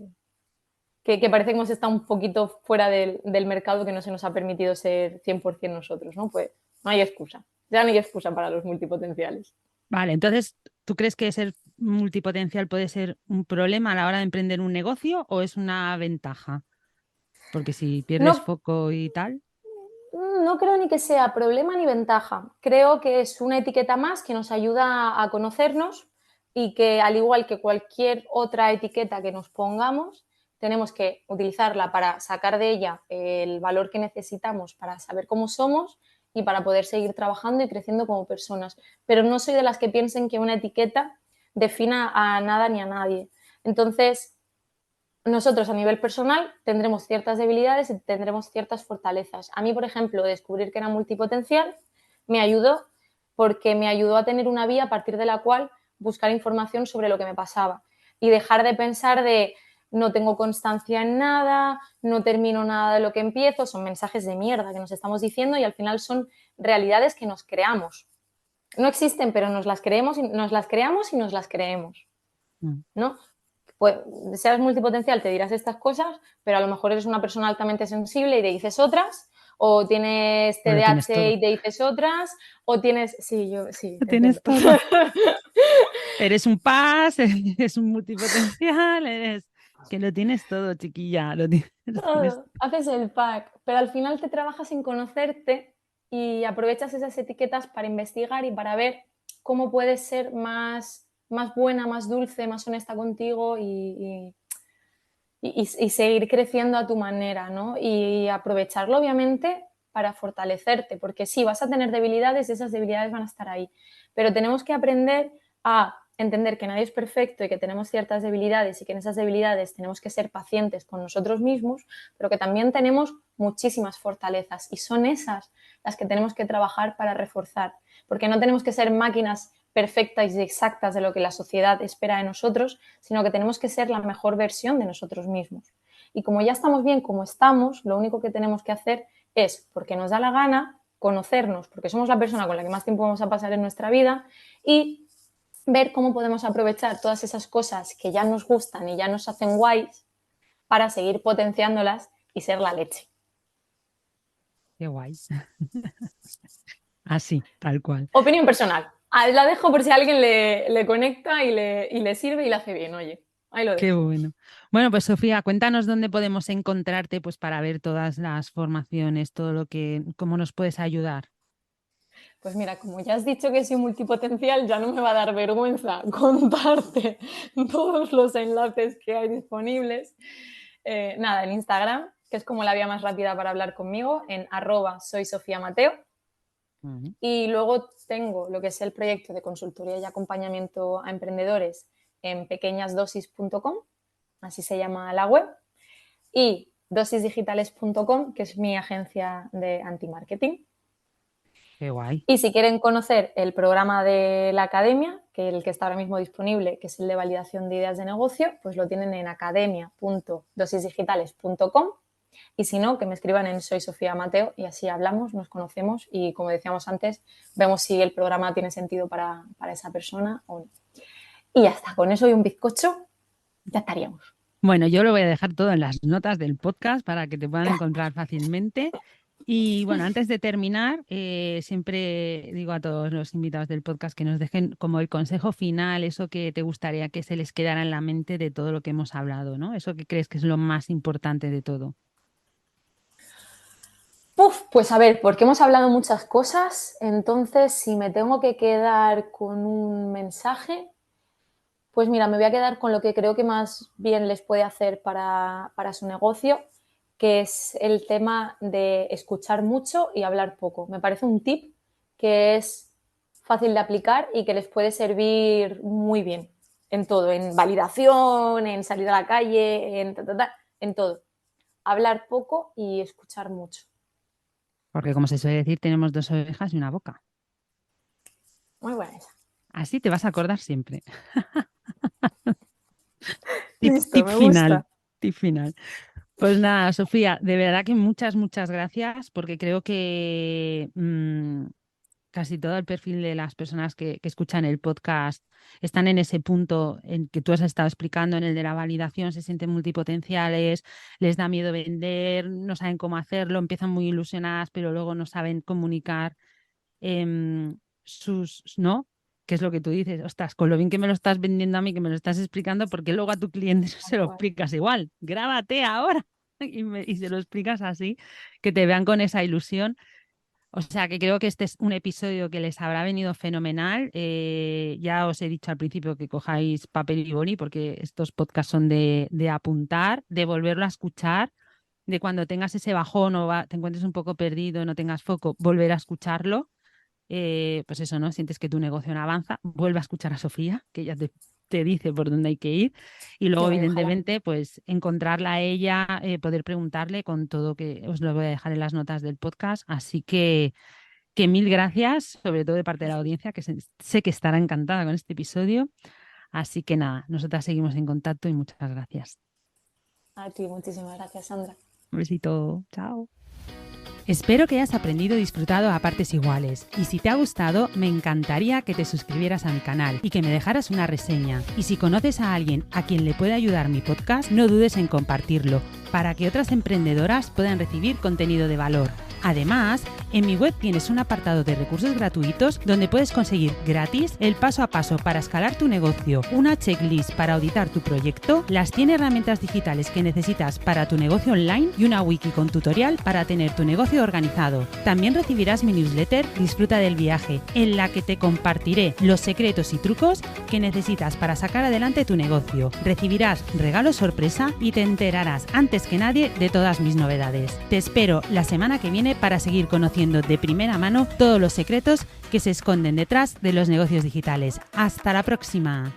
[SPEAKER 1] que parece que hemos estado un poquito fuera del mercado que no se nos ha permitido ser 100% nosotros, ¿no? Pues no hay excusa. Ya no hay excusa para los multipotenciales.
[SPEAKER 2] Vale, entonces, ¿tú crees que ser multipotencial puede ser un problema a la hora de emprender un negocio o es una ventaja? Porque si pierdes
[SPEAKER 1] No,
[SPEAKER 2] foco y tal.
[SPEAKER 1] no creo ni que sea problema ni ventaja. Creo que es una etiqueta más que nos ayuda a conocernos y que, al igual que cualquier otra etiqueta que nos pongamos, tenemos que utilizarla para sacar de ella el valor que necesitamos para saber cómo somos y para poder seguir trabajando y creciendo como personas. Pero no soy de las que piensen que una etiqueta defina a nada ni a nadie. Entonces, nosotros a nivel personal tendremos ciertas debilidades y tendremos ciertas fortalezas. A mí, por ejemplo, descubrir que era multipotencial me ayudó porque me ayudó a tener una vía a partir de la cual buscar información sobre lo que me pasaba y dejar de pensar de no tengo constancia en nada, no termino nada de lo que empiezo, son mensajes de mierda que nos estamos diciendo y al final son realidades que nos creamos. No existen, pero nos las creemos y nos las creamos y nos las creemos,
[SPEAKER 2] Mm.
[SPEAKER 1] ¿no? Pues seas multipotencial, te dirás estas cosas, pero a lo mejor eres una persona altamente sensible y te dices otras, o tienes
[SPEAKER 2] O lo tienes
[SPEAKER 1] TDAH
[SPEAKER 2] todo.
[SPEAKER 1] y te dices otras, o tienes, sí, yo, sí,
[SPEAKER 2] Lo
[SPEAKER 1] te entiendo.
[SPEAKER 2] tienes todo. Eres un PAS, eres un multipotencial, eres. Que lo tienes todo, chiquilla. Lo tienes, lo tienes.
[SPEAKER 1] Todo. Haces el pack, pero al final te trabajas en conocerte y aprovechas esas etiquetas para investigar y para ver cómo puedes ser más buena, más dulce, más honesta contigo y seguir creciendo a tu manera, ¿no? Y aprovecharlo, obviamente, para fortalecerte, porque sí, vas a tener debilidades y esas debilidades van a estar ahí, pero tenemos que aprender a entender que nadie es perfecto y que tenemos ciertas debilidades y que en esas debilidades tenemos que ser pacientes con nosotros mismos, pero que también tenemos muchísimas fortalezas y son esas las que tenemos que trabajar para reforzar, porque no tenemos que ser máquinas perfectas y exactas de lo que la sociedad espera de nosotros, sino que tenemos que ser la mejor versión de nosotros mismos. Y como ya estamos bien como estamos, lo único que tenemos que hacer es, porque nos da la gana, conocernos, porque somos la persona con la que más tiempo vamos a pasar en nuestra vida, y ver cómo podemos aprovechar todas esas cosas que ya nos gustan y ya nos hacen guays para seguir potenciándolas y ser la leche.
[SPEAKER 2] Qué guay. Así, tal cual.
[SPEAKER 1] Opinión personal. La dejo por si a alguien le conecta y le sirve y le hace bien, oye. Ahí lo dejo.
[SPEAKER 2] Qué bueno. Bueno, pues Sofía, cuéntanos dónde podemos encontrarte pues para ver todas las formaciones, todo lo que, cómo nos puedes ayudar.
[SPEAKER 1] Pues mira, como ya has dicho que soy multipotencial, ya no me va a dar vergüenza contarte todos los enlaces que hay disponibles. Nada, en Instagram, que es como la vía más rápida para hablar conmigo, en @soysofiamateo. Y luego tengo lo que es el proyecto de consultoría y acompañamiento a emprendedores en pequeñasdosis.com, así se llama la web, y dosisdigitales.com, que es mi agencia de anti-marketing.
[SPEAKER 2] Qué guay.
[SPEAKER 1] Y si quieren conocer el programa de la academia, que es el que está ahora mismo disponible, que es el de validación de ideas de negocio, pues lo tienen en academia.dosisdigitales.com. Y si no, que me escriban en Soy Sofía Mateo y así hablamos, nos conocemos y, como decíamos antes, vemos si el programa tiene sentido para esa persona o no. Y ya está, con eso y un bizcocho ya estaríamos.
[SPEAKER 2] Bueno, yo lo voy a dejar todo en las notas del podcast para que te puedan encontrar fácilmente. Y bueno, antes de terminar, siempre digo a todos los invitados del podcast que nos dejen como el consejo final, eso que te gustaría que se les quedara en la mente de todo lo que hemos hablado, ¿no? Eso que crees que es lo más importante de todo.
[SPEAKER 1] Pues a ver, porque hemos hablado muchas cosas, entonces si me tengo que quedar con un mensaje, pues mira, me voy a quedar con lo que creo que más bien les puede hacer para su negocio, que es el tema de escuchar mucho y hablar poco. Me parece un tip que es fácil de aplicar y que les puede servir muy bien en todo, en validación, en salir a la calle, en todo. Hablar poco y escuchar mucho.
[SPEAKER 2] Porque como se suele decir, tenemos 2 orejas y una boca.
[SPEAKER 1] Muy buena esa.
[SPEAKER 2] Así te vas a acordar siempre.
[SPEAKER 1] Listo,
[SPEAKER 2] Tip
[SPEAKER 1] me
[SPEAKER 2] final.
[SPEAKER 1] gusta.
[SPEAKER 2] Tip final. Pues nada, Sofía, de verdad que muchas gracias porque creo que casi todo el perfil de las personas que escuchan el podcast están en ese punto en que tú has estado explicando, en el de la validación, se sienten multipotenciales, les da miedo vender, no saben cómo hacerlo, empiezan muy ilusionadas, pero luego no saben comunicar ¿no? ¿Qué es lo que tú dices? Ostras, con lo bien que me lo estás vendiendo a mí, que me lo estás explicando, porque luego a tu cliente se lo explicas igual. Grábate ahora y se lo explicas así, que te vean con esa ilusión. O sea, que creo que este es un episodio que les habrá venido fenomenal. Ya os he dicho al principio que cojáis papel y boli, porque estos podcasts son de apuntar, de volverlo a escuchar, de cuando tengas ese bajón o te encuentres un poco perdido, no tengas foco, volver a escucharlo. Pues eso, ¿no? Sientes que tu negocio no avanza, vuelve a escuchar a Sofía, que ella te dice por dónde hay que ir. Y luego, evidentemente, pues encontrarla a ella, poder preguntarle con todo, que os lo voy a dejar en las notas del podcast. Así que mil gracias, sobre todo de parte de la audiencia, que sé que estará encantada con este episodio. Así que nada, nosotras seguimos en contacto y muchas gracias.
[SPEAKER 1] A ti, muchísimas gracias, Sandra.
[SPEAKER 2] Un besito, chao. Espero que hayas aprendido y disfrutado a partes iguales. Y si te ha gustado, me encantaría que te suscribieras a mi canal y que me dejaras una reseña. Y si conoces a alguien a quien le puede ayudar mi podcast, no dudes en compartirlo. para que otras emprendedoras puedan recibir contenido de valor. Además, en mi web tienes un apartado de recursos gratuitos donde puedes conseguir gratis el paso a paso para escalar tu negocio, una checklist para auditar tu proyecto, las 100 herramientas digitales que necesitas para tu negocio online y una wiki con tutorial para tener tu negocio organizado. También recibirás mi newsletter Disfruta del viaje, en la que te compartiré los secretos y trucos que necesitas para sacar adelante tu negocio. Recibirás regalos sorpresa y te enterarás antes que nadie de todas mis novedades. Te espero la semana que viene para seguir conociendo de primera mano todos los secretos que se esconden detrás de los negocios digitales. ¡Hasta la próxima!